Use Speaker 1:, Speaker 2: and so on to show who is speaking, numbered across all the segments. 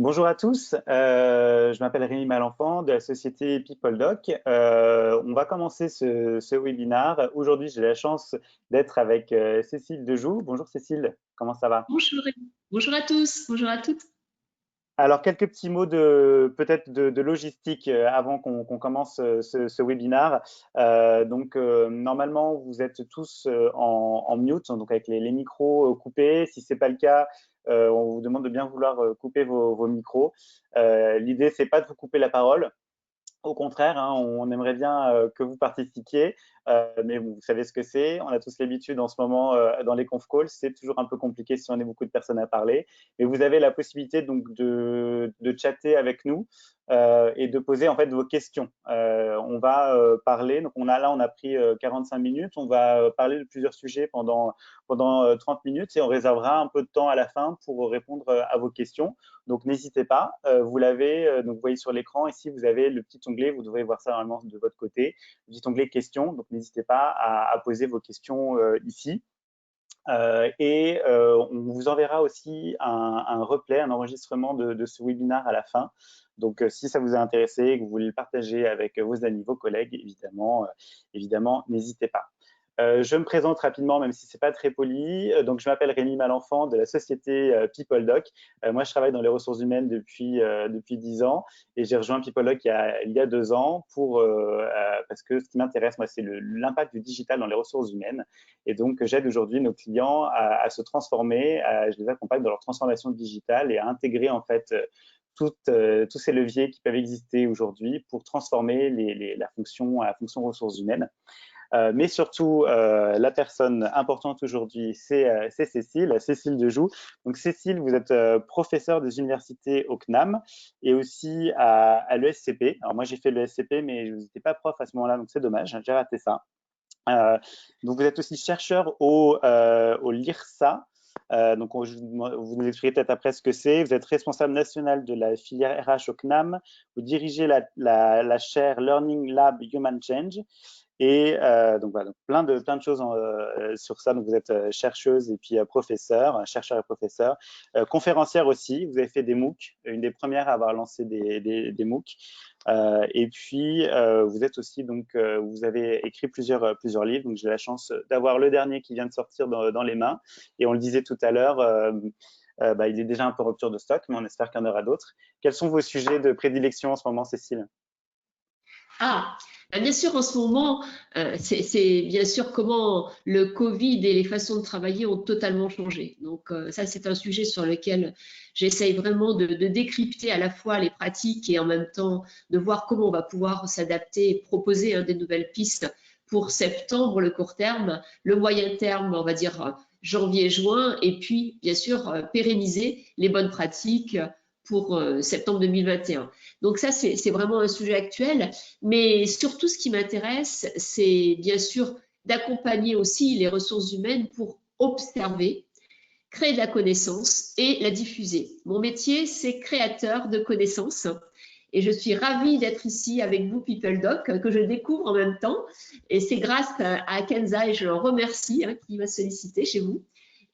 Speaker 1: Bonjour à tous, je m'appelle Rémi Malenfant de la société PeopleDoc. On va commencer ce webinaire. Aujourd'hui, j'ai la chance d'être avec Cécile Dejoux. Bonjour Cécile, comment ça va?
Speaker 2: Bonjour, bonjour à tous, bonjour à toutes.
Speaker 1: Alors, quelques petits mots peut-être de logistique avant qu'on commence ce webinaire. Normalement, vous êtes tous en mute, donc avec les micros coupés. Si ce n'est pas le cas, on vous demande de bien vouloir couper vos micros. L'idée, c'est pas de vous couper la parole. Au contraire, hein, on aimerait bien que vous participiez, mais vous savez ce que c'est. On a tous l'habitude en ce moment dans les conf calls. C'est toujours un peu compliqué si on est beaucoup de personnes à parler. Mais vous avez la possibilité donc de chatter avec nous et de poser en fait vos questions. On va parler. Donc on a pris 45 minutes. On va parler de plusieurs sujets pendant 30 minutes et on réservera un peu de temps à la fin pour répondre à vos questions. Donc n'hésitez pas. Vous l'avez. Donc vous voyez sur l'écran ici, vous avez le petit onglet. Vous devrez voir ça normalement de votre côté. Le petit onglet questions. Donc n'hésitez pas à poser vos questions ici. On vous enverra aussi un replay, un enregistrement de ce webinaire à la fin. Donc, si ça vous a intéressé et que vous voulez le partager avec vos amis, vos collègues, évidemment, n'hésitez pas. Je me présente rapidement, même si ce n'est pas très poli. Donc, je m'appelle Rémi Malenfant de la société PeopleDoc. Moi, je travaille dans les ressources humaines depuis 10 ans et j'ai rejoint PeopleDoc il y a 2 ans parce que ce qui m'intéresse, moi, c'est l'impact du digital dans les ressources humaines. Et donc, j'aide aujourd'hui nos clients à se transformer, je les accompagne dans leur transformation digitale et à intégrer en fait tous ces leviers qui peuvent exister aujourd'hui pour transformer la fonction ressources humaines. Mais surtout, la personne importante aujourd'hui, c'est Cécile Dejoux. Donc Cécile, vous êtes professeure des universités au CNAM et aussi à l'ESCP. Alors moi, j'ai fait l'ESCP, mais je n'étais pas prof à ce moment-là, donc c'est dommage, j'ai raté ça. Donc vous êtes aussi chercheur au LIRSA. Donc vous nous expliquez peut-être après ce que c'est. Vous êtes responsable national de la filière RH au CNAM. Vous dirigez la chaire Learning Lab Human Change. Et donc voilà, plein de choses sur ça. Donc vous êtes chercheuse et puis chercheur et professeur, conférencière aussi. Vous avez fait des MOOC, une des premières à avoir lancé des MOOC. Et puis vous êtes aussi vous avez écrit plusieurs livres. Donc j'ai la chance d'avoir le dernier qui vient de sortir dans les mains. Et on le disait tout à l'heure. Il est déjà un peu en rupture de stock, mais on espère qu'il y en aura d'autres. Quels sont vos sujets de prédilection en ce moment, Cécile?
Speaker 2: Bien sûr, en ce moment, c'est bien sûr comment le Covid et les façons de travailler ont totalement changé. Donc ça, c'est un sujet sur lequel j'essaye vraiment de décrypter à la fois les pratiques et en même temps de voir comment on va pouvoir s'adapter et proposer des nouvelles pistes pour septembre, le court terme, le moyen terme, on va dire janvier-juin, et puis bien sûr pérenniser les bonnes pratiques pour septembre 2021. Donc ça, c'est vraiment un sujet actuel. Mais surtout, ce qui m'intéresse, c'est bien sûr d'accompagner aussi les ressources humaines pour observer, créer de la connaissance et la diffuser. Mon métier, c'est créateur de connaissances. Et je suis ravie d'être ici avec vous, PeopleDoc, que je découvre en même temps. Et c'est grâce à Kenza, et je le remercie, qui m'a sollicité chez vous,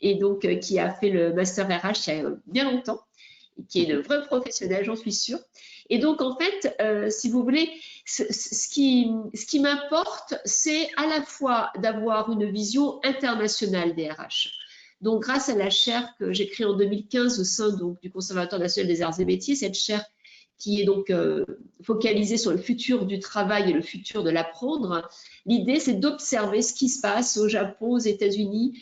Speaker 2: et donc qui a fait le Master RH il y a bien longtemps, qui est une vraie professionnelle, j'en suis sûre. Et donc, en fait, si vous voulez, ce qui m'importe, c'est à la fois d'avoir une vision internationale des RH. Donc, grâce à la chaire que j'ai créée en 2015 au sein du Conservatoire national des arts et métiers, cette chaire qui est donc focalisée sur le futur du travail et le futur de l'apprendre, l'idée, c'est d'observer ce qui se passe au Japon, aux États-Unis,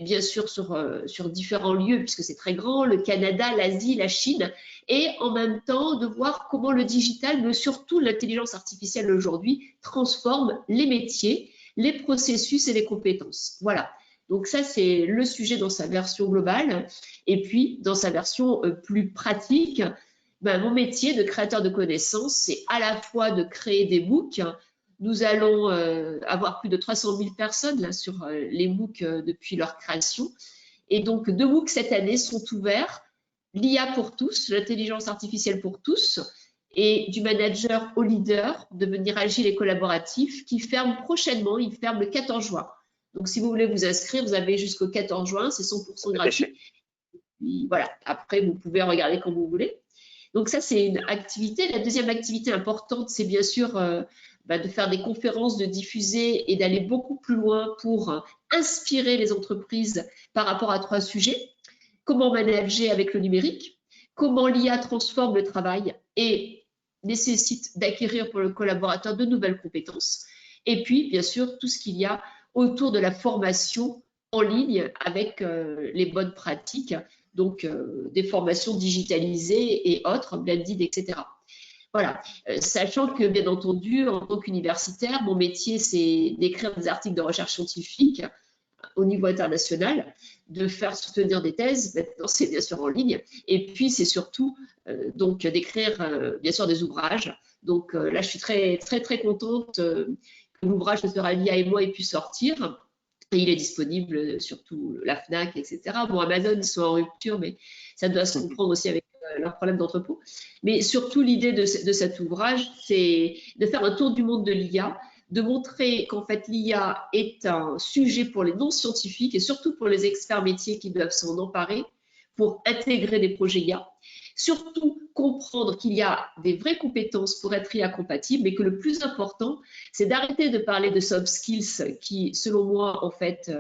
Speaker 2: bien sûr, sur différents lieux, puisque c'est très grand, le Canada, l'Asie, la Chine, et en même temps de voir comment le digital, mais surtout l'intelligence artificielle aujourd'hui, transforme les métiers, les processus et les compétences. Voilà. Donc ça, c'est le sujet dans sa version globale. Et puis, dans sa version plus pratique, mon métier de créateur de connaissances, c'est à la fois de créer des MOOC. Nous allons avoir plus de 300 000 personnes là, sur les MOOC depuis leur création. Et donc, 2 MOOC cette année sont ouverts. L'IA pour tous, l'intelligence artificielle pour tous, et du manager au leader, devenir agile et collaboratif, qui ferme prochainement, il ferme le 14 juin. Donc, si vous voulez vous inscrire, vous avez jusqu'au 14 juin, c'est 100% gratuit. puis voilà, après, vous pouvez regarder quand vous voulez. Donc ça, c'est une activité. La deuxième activité importante, c'est bien sûr de faire des conférences, de diffuser et d'aller beaucoup plus loin pour inspirer les entreprises par rapport à 3 sujets. Comment manager avec le numérique, comment l'IA transforme le travail et nécessite d'acquérir pour le collaborateur de nouvelles compétences. Et puis, bien sûr, tout ce qu'il y a autour de la formation en ligne avec les bonnes pratiques, donc des formations digitalisées et autres, blended, etc. Voilà, sachant que bien entendu, en tant qu'universitaire, mon métier, c'est d'écrire des articles de recherche scientifique au niveau international, de faire soutenir des thèses, maintenant c'est bien sûr en ligne, et puis c'est surtout donc d'écrire bien sûr des ouvrages. Donc là, je suis très très très contente que l'ouvrage de Sœur Alia et moi ait pu sortir. Et il est disponible sur tout la Fnac, etc. Bon, Amazon, ils sont en rupture, mais ça doit se comprendre aussi avec leurs problèmes d'entrepôt. Mais surtout, l'idée de cet ouvrage, c'est de faire un tour du monde de l'IA, de montrer qu'en fait l'IA est un sujet pour les non-scientifiques et surtout pour les experts métiers qui doivent s'en emparer pour intégrer des projets IA. Surtout comprendre qu'il y a des vraies compétences pour être IA compatible et que le plus important, c'est d'arrêter de parler de soft skills qui, selon moi, en fait,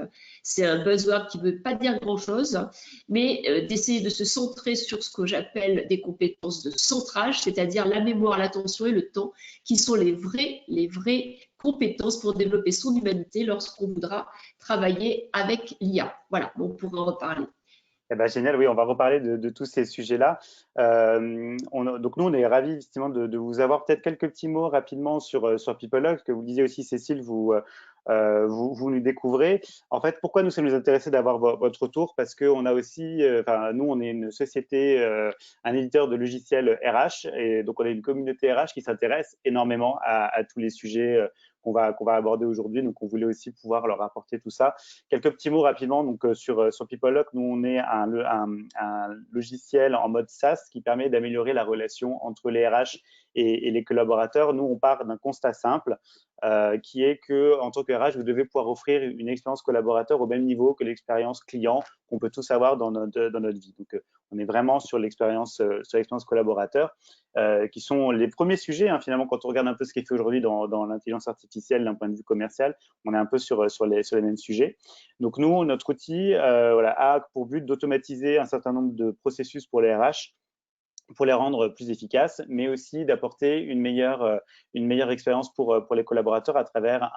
Speaker 2: c'est un buzzword qui ne veut pas dire grand-chose, mais d'essayer de se centrer sur ce que j'appelle des compétences de centrage, c'est-à-dire la mémoire, l'attention et le temps, qui sont les vraies compétences pour développer son humanité lorsqu'on voudra travailler avec l'IA. Voilà, on pourra en reparler.
Speaker 1: Eh ben, génial, oui, on va reparler de tous ces sujets-là. Donc nous, on est ravis effectivement de vous avoir. Peut-être quelques petits mots rapidement sur Peopleog, que vous disiez aussi, Cécile, vous nous découvrez. En fait, pourquoi ça nous intéressait d'avoir votre retour? Parce qu'on a aussi, nous, on est une société, un éditeur de logiciels RH, et donc on a une communauté RH qui s'intéresse énormément à tous les sujets qu'on va aborder aujourd'hui. Donc, on voulait aussi pouvoir leur apporter tout ça. Quelques petits mots rapidement. Donc, sur Peopleog, nous, on est un logiciel en mode SaaS qui permet d'améliorer la relation entre les RH et les collaborateurs. Nous, on part d'un constat simple qui est que, en tant que RH, vous devez pouvoir offrir une expérience collaborateur au même niveau que l'expérience client qu'on peut tous avoir dans notre vie. Donc, on est vraiment sur l'expérience collaborateur, qui sont les premiers sujets, hein, finalement, quand on regarde un peu ce qui est fait aujourd'hui dans l'intelligence artificielle d'un point de vue commercial, on est un peu sur les mêmes sujets. Donc, nous, notre outil a pour but d'automatiser un certain nombre de processus pour les RH, pour les rendre plus efficaces, mais aussi d'apporter une meilleure expérience pour les collaborateurs à travers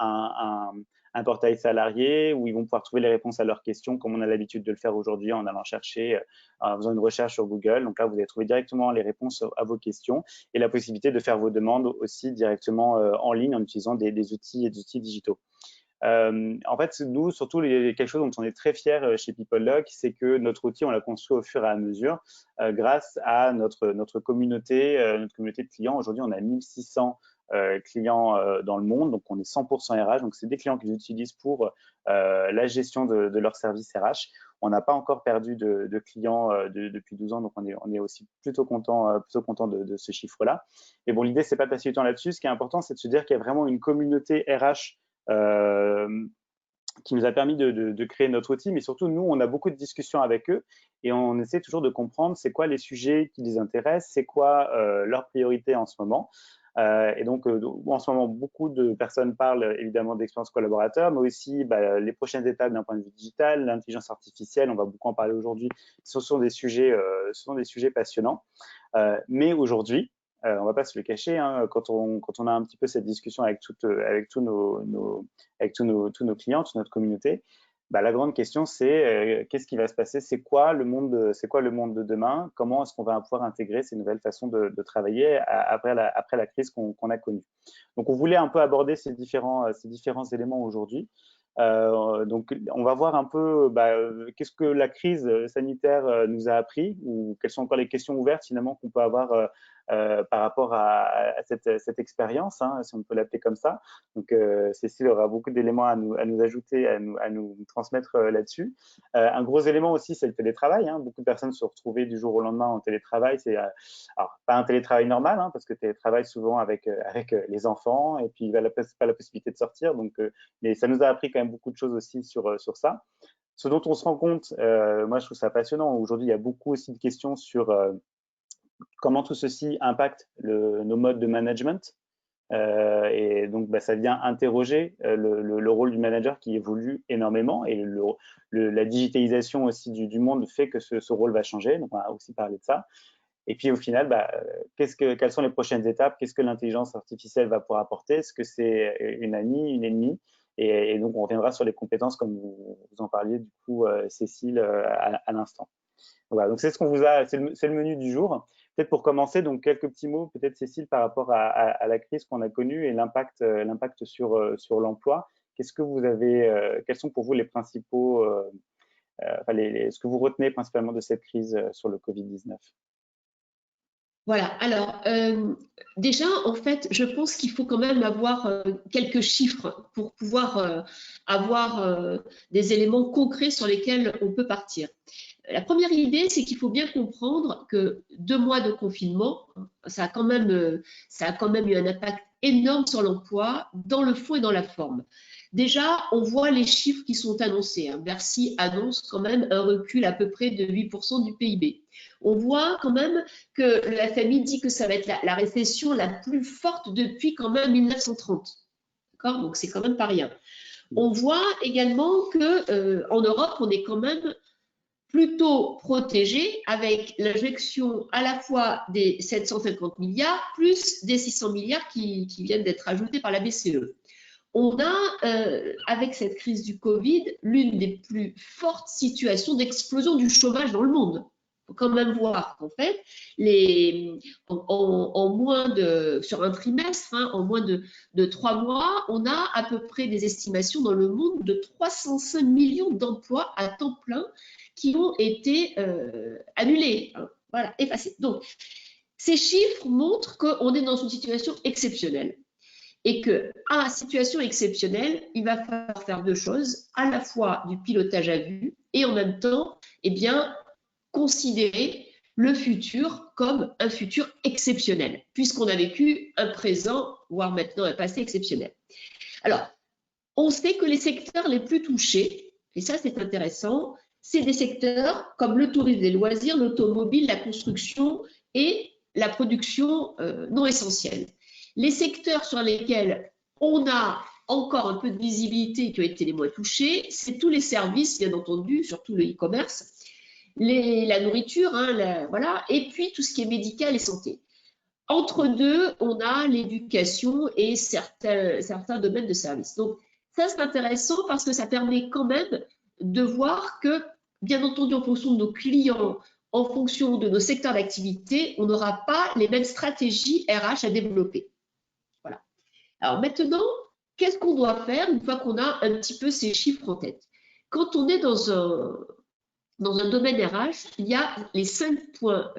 Speaker 1: un portail salarié où ils vont pouvoir trouver les réponses à leurs questions comme on a l'habitude de le faire aujourd'hui en allant chercher, en faisant une recherche sur Google. Donc là, vous allez trouver directement les réponses à vos questions et la possibilité de faire vos demandes aussi directement en ligne en utilisant des outils digitaux. En fait, nous, surtout, quelque chose dont on est très fiers chez Peopleog, c'est que notre outil, on l'a construit au fur et à mesure grâce à notre communauté de clients. Aujourd'hui, on a 1600 clients dans le monde, donc on est 100% RH. Donc, c'est des clients qu'ils utilisent pour la gestion de leur service RH. On n'a pas encore perdu de clients depuis 12 ans, donc on est aussi plutôt content de ce chiffre-là. Et bon, l'idée, c'est pas de passer du temps là-dessus. Ce qui est important, c'est de se dire qu'il y a vraiment une communauté RH qui nous a permis de créer notre outil, mais surtout, nous, on a beaucoup de discussions avec eux et on essaie toujours de comprendre c'est quoi les sujets qui les intéressent, c'est quoi leurs priorités en ce moment. Et donc, en ce moment, beaucoup de personnes parlent évidemment d'expérience collaborateur, mais aussi les prochaines étapes d'un point de vue digital, l'intelligence artificielle, on va beaucoup en parler aujourd'hui. Ce sont des sujets passionnants. Mais aujourd'hui, on ne va pas se le cacher, hein, quand on a un petit peu cette discussion avec tous nos clients, toute notre communauté, la grande question, c'est qu'est-ce qui va se passer? C'est quoi le monde de demain? Comment est-ce qu'on va pouvoir intégrer ces nouvelles façons de travailler après la crise qu'on a connue? Donc, on voulait un peu aborder ces différents éléments aujourd'hui. Donc, on va voir un peu qu'est-ce que la crise sanitaire nous a appris ou quelles sont encore les questions ouvertes finalement qu'on peut avoir par rapport à cette expérience, hein, si on peut l'appeler comme ça. Donc, Cécile aura beaucoup d'éléments à nous ajouter, à nous transmettre là-dessus. Un gros élément aussi, c'est le télétravail, hein. Beaucoup de personnes se sont retrouvées du jour au lendemain en télétravail. C'est alors pas un télétravail normal, hein, parce que télétravail souvent avec les enfants et puis pas la possibilité de sortir. Donc, mais ça nous a appris quand même beaucoup de choses aussi sur ça. ce dont on se rend compte, moi je trouve ça passionnant. Aujourd'hui, il y a beaucoup aussi de questions sur comment tout ceci impacte nos modes de management. Et donc, ça vient interroger le rôle du manager qui évolue énormément, et la digitalisation aussi du monde fait que ce rôle va changer. Donc, on va aussi parler de ça. Et puis, au final, quelles sont les prochaines étapes? Qu'est-ce que l'intelligence artificielle va pouvoir apporter? Est-ce que c'est une amie, une ennemie? Et donc, on reviendra sur les compétences comme vous en parliez, du coup, Cécile, à l'instant. Voilà, donc c'est ce qu'on vous a, c'est le menu du jour. Peut-être pour commencer, donc quelques petits mots, peut-être Cécile, par rapport à la crise qu'on a connue et l'impact sur l'emploi. Qu'est-ce que vous avez, quels sont pour vous les principaux, ce que vous retenez principalement de cette crise sur le Covid-19?
Speaker 2: Voilà, alors déjà, en fait, je pense qu'il faut quand même avoir quelques chiffres pour pouvoir avoir des éléments concrets sur lesquels on peut partir. La première idée, c'est qu'il faut bien comprendre que 2 mois de confinement, ça a quand même eu un impact énorme sur l'emploi, dans le fond et dans la forme. Déjà, on voit les chiffres qui sont annoncés. Bercy annonce quand même un recul à peu près de 8% du PIB. On voit quand même que la famille dit que ça va être la récession la plus forte depuis quand même 1930. D'accord ? Donc, c'est quand même pas rien. On voit également qu'en Europe, on est quand même plutôt protégé avec l'injection à la fois des 750 milliards plus des 600 milliards qui viennent d'être ajoutés par la BCE. On a, avec cette crise du Covid, l'une des plus fortes situations d'explosion du chômage dans le monde. Il faut quand même voir qu'en fait, sur un trimestre, en moins de 3 mois, on a à peu près des estimations dans le monde de 305 millions d'emplois à temps plein qui ont été annulés, voilà, effacés. Donc, ces chiffres montrent qu'on est dans une situation exceptionnelle. Et que, à situation exceptionnelle, il va falloir faire 2 choses, à la fois du pilotage à vue et en même temps, considérer le futur comme un futur exceptionnel, puisqu'on a vécu un présent, voire maintenant un passé exceptionnel. Alors, on sait que les secteurs les plus touchés, et ça c'est intéressant, c'est des secteurs comme le tourisme et les loisirs, l'automobile, la construction et la production non essentielle. Les secteurs sur lesquels on a encore un peu de visibilité qui ont été les moins touchés, c'est tous les services, bien entendu, surtout le e-commerce, la nourriture, voilà, et puis tout ce qui est médical et santé. Entre deux, on a l'éducation et certains domaines de services. Donc, ça, c'est intéressant parce que ça permet quand même de voir que, bien entendu, en fonction de nos clients, en fonction de nos secteurs d'activité, on n'aura pas les mêmes stratégies RH à développer. Voilà. Alors maintenant, qu'est-ce qu'on doit faire une fois qu'on a un petit peu ces chiffres en tête? Quand on est dans un domaine RH, il y a les 5 points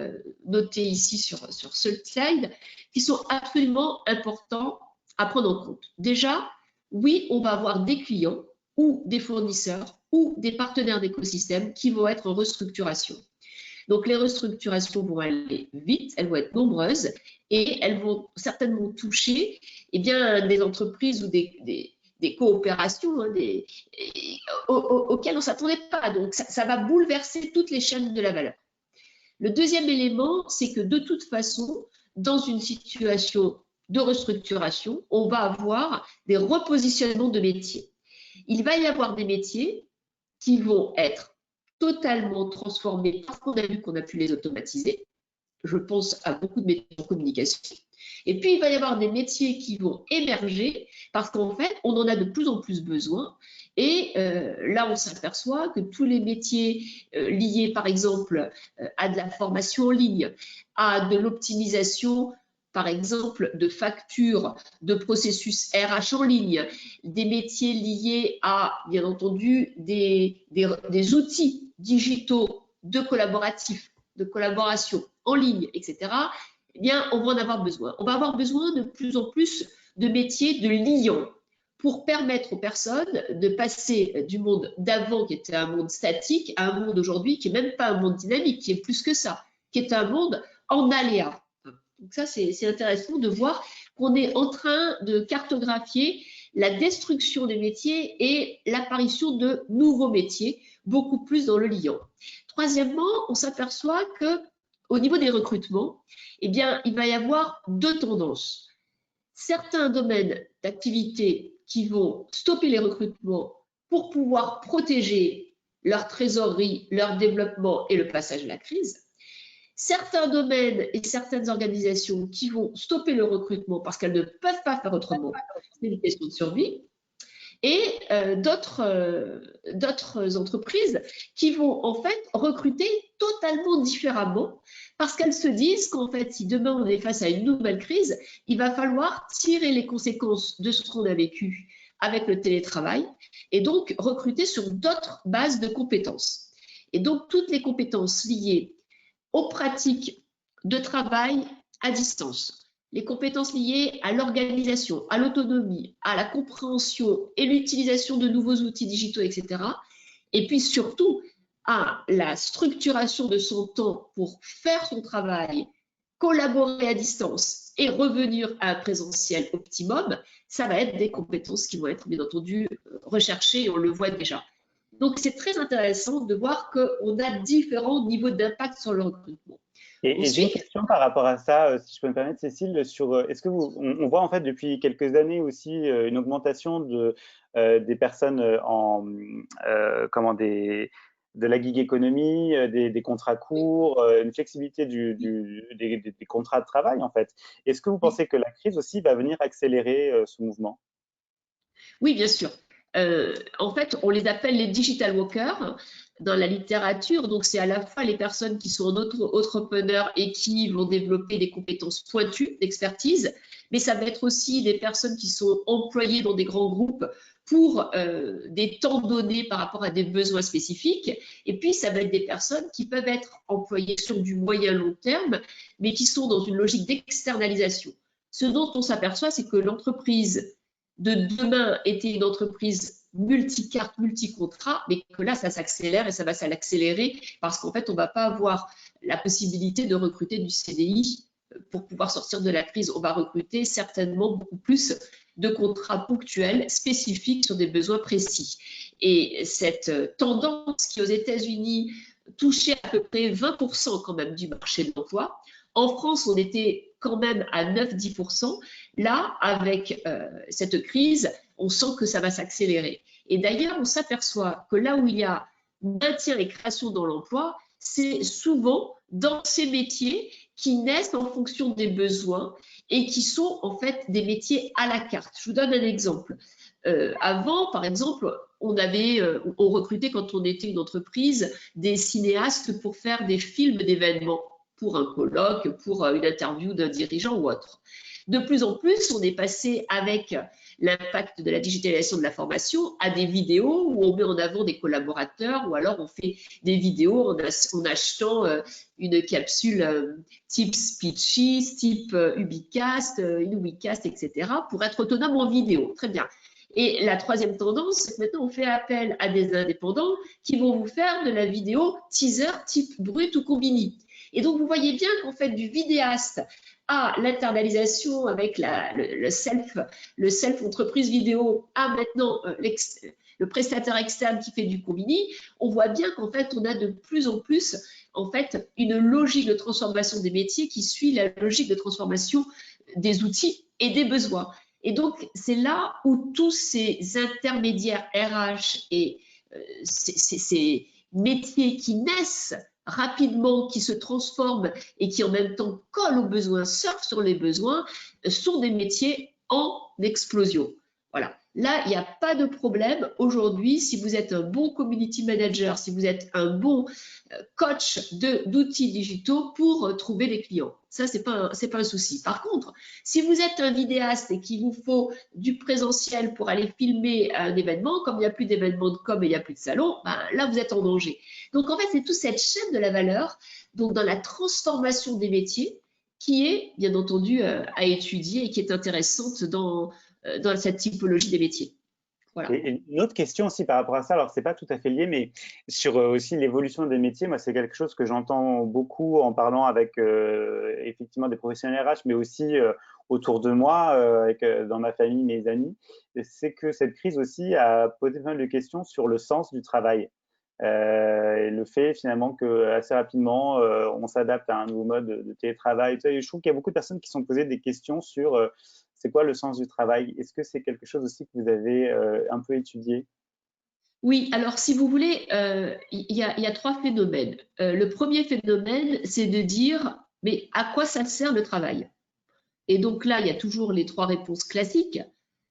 Speaker 2: notés ici sur ce slide qui sont absolument importants à prendre en compte. Déjà, oui, on va avoir des clients ou des fournisseurs ou des partenaires d'écosystème qui vont être en restructuration. Donc, les restructurations vont aller vite, elles vont être nombreuses et elles vont certainement toucher des entreprises ou des coopérations auxquelles on ne s'attendait pas. Donc, ça va bouleverser toutes les chaînes de la valeur. Le deuxième élément, c'est que de toute façon, dans une situation de restructuration, on va avoir des repositionnements de métiers. Il va y avoir des métiers qui vont être totalement transformés parce qu'on a vu qu'on a pu les automatiser. Je pense à beaucoup de métiers en communication. Et puis, il va y avoir des métiers qui vont émerger parce qu'en fait, on en a de plus en plus besoin. Et là, on s'aperçoit que tous les métiers liés, par exemple, à de la formation en ligne, à de l'optimisation, par exemple, de factures, de processus RH en ligne, des métiers liés à, bien entendu, des outils digitaux de collaboration en ligne, etc., on va en avoir besoin. On va avoir besoin de plus en plus de métiers de liant pour permettre aux personnes de passer du monde d'avant, qui était un monde statique, à un monde aujourd'hui qui n'est même pas un monde dynamique, qui est plus que ça, qui est un monde en aléa. Donc ça, c'est intéressant de voir qu'on est en train de cartographier la destruction des métiers et l'apparition de nouveaux métiers, beaucoup plus dans le liant. Troisièmement, on s'aperçoit que au niveau des recrutements, eh bien, il va y avoir deux tendances. Certains domaines d'activité qui vont stopper les recrutements pour pouvoir protéger leur trésorerie, leur développement et le passage de la crise. Certains domaines et certaines organisations qui vont stopper le recrutement parce qu'elles ne peuvent pas faire autrement, c'est une question de survie, et d'autres entreprises qui vont en fait recruter totalement différemment parce qu'elles se disent qu'en fait, si demain on est face à une nouvelle crise, il va falloir tirer les conséquences de ce qu'on a vécu avec le télétravail et donc recruter sur d'autres bases de compétences. Et donc, toutes les compétences liées aux pratiques de travail à distance, les compétences liées à l'organisation, à l'autonomie, à la compréhension et l'utilisation de nouveaux outils digitaux, etc. Et puis surtout à la structuration de son temps pour faire son travail, collaborer à distance et revenir à un présentiel optimum, ça va être des compétences qui vont être bien entendu recherchées et on le voit déjà. Donc c'est très intéressant de voir qu'on a différents niveaux d'impact sur le recrutement.
Speaker 1: Et j'ai une question par rapport à ça, si je peux me permettre, Cécile, sur est-ce que on voit en fait depuis quelques années aussi une augmentation des personnes de la gig économie, des contrats courts, une flexibilité des contrats de travail en fait. Est-ce que vous pensez que la crise aussi va venir accélérer ce mouvement?
Speaker 2: Oui, bien sûr. En fait, on les appelle les digital workers dans la littérature. Donc, c'est à la fois les personnes qui sont entrepreneurs et qui vont développer des compétences pointues d'expertise, mais ça va être aussi des personnes qui sont employées dans des grands groupes pour des temps donnés par rapport à des besoins spécifiques. Et puis, ça va être des personnes qui peuvent être employées sur du moyen long terme, mais qui sont dans une logique d'externalisation. Ce dont on s'aperçoit, c'est que l'entreprise de demain était une entreprise multicarte, multicontrat, mais que là, ça s'accélère et ça va s'accélérer parce qu'en fait, on ne va pas avoir la possibilité de recruter du CDI pour pouvoir sortir de la crise. On va recruter certainement beaucoup plus de contrats ponctuels spécifiques sur des besoins précis. Et cette tendance qui, aux États-Unis, touchait à peu près 20% quand même du marché de l'emploi, en France, on était quand même à 9-10%. Là, avec cette crise, on sent que ça va s'accélérer. Et d'ailleurs, on s'aperçoit que là où il y a maintien et création dans l'emploi, c'est souvent dans ces métiers qui naissent en fonction des besoins et qui sont en fait des métiers à la carte. Je vous donne un exemple. Avant, par exemple, on recrutait quand on était une entreprise des cinéastes pour faire des films d'événements, pour un colloque, pour une interview d'un dirigeant ou autre. De plus en plus, on est passé avec l'impact de la digitalisation de la formation à des vidéos où on met en avant des collaborateurs ou alors on fait des vidéos en achetant une capsule type Speechies, type Ubicast, Ubicast, etc. pour être autonome en vidéo. Très bien. Et la troisième tendance, c'est que maintenant on fait appel à des indépendants qui vont vous faire de la vidéo teaser type brut ou combini. Et donc vous voyez bien qu'en fait du vidéaste à l'internalisation avec le self entreprise vidéo à maintenant le prestataire externe qui fait du combini, on voit bien qu'en fait on a de plus en plus en fait une logique de transformation des métiers qui suit la logique de transformation des outils et des besoins. Et donc c'est là où tous ces intermédiaires RH et ces métiers qui naissent rapidement, qui se transforment et qui en même temps collent aux besoins, surfent sur les besoins, sont des métiers en explosion. Voilà. Là, il n'y a pas de problème. Aujourd'hui, si vous êtes un bon community manager, si vous êtes un bon coach d'outils digitaux pour trouver des clients. Ça, c'est pas un souci. Par contre, si vous êtes un vidéaste et qu'il vous faut du présentiel pour aller filmer un événement, comme il n'y a plus d'événements de com et il n'y a plus de salon, ben, là, vous êtes en danger. Donc, en fait, c'est toute cette chaîne de la valeur, donc dans la transformation des métiers, qui est, bien entendu, à étudier et qui est intéressante dans cette typologie des métiers. Voilà.
Speaker 1: Et une autre question aussi par rapport à ça, alors c'est pas tout à fait lié, mais sur aussi l'évolution des métiers, moi c'est quelque chose que j'entends beaucoup en parlant avec effectivement des professionnels RH, mais aussi autour de moi, dans ma famille, mes amis, c'est que cette crise aussi a posé pas mal de questions sur le sens du travail. Et le fait finalement que assez rapidement, on s'adapte à un nouveau mode de télétravail. Et je trouve qu'il y a beaucoup de personnes qui se sont posées des questions sur c'est quoi le sens du travail. Est-ce que c'est quelque chose aussi que vous avez un peu étudié?
Speaker 2: Oui, alors si vous voulez, il y a trois phénomènes. Le premier phénomène, c'est de dire, mais à quoi ça sert le travail? Et donc là, il y a toujours les trois réponses classiques.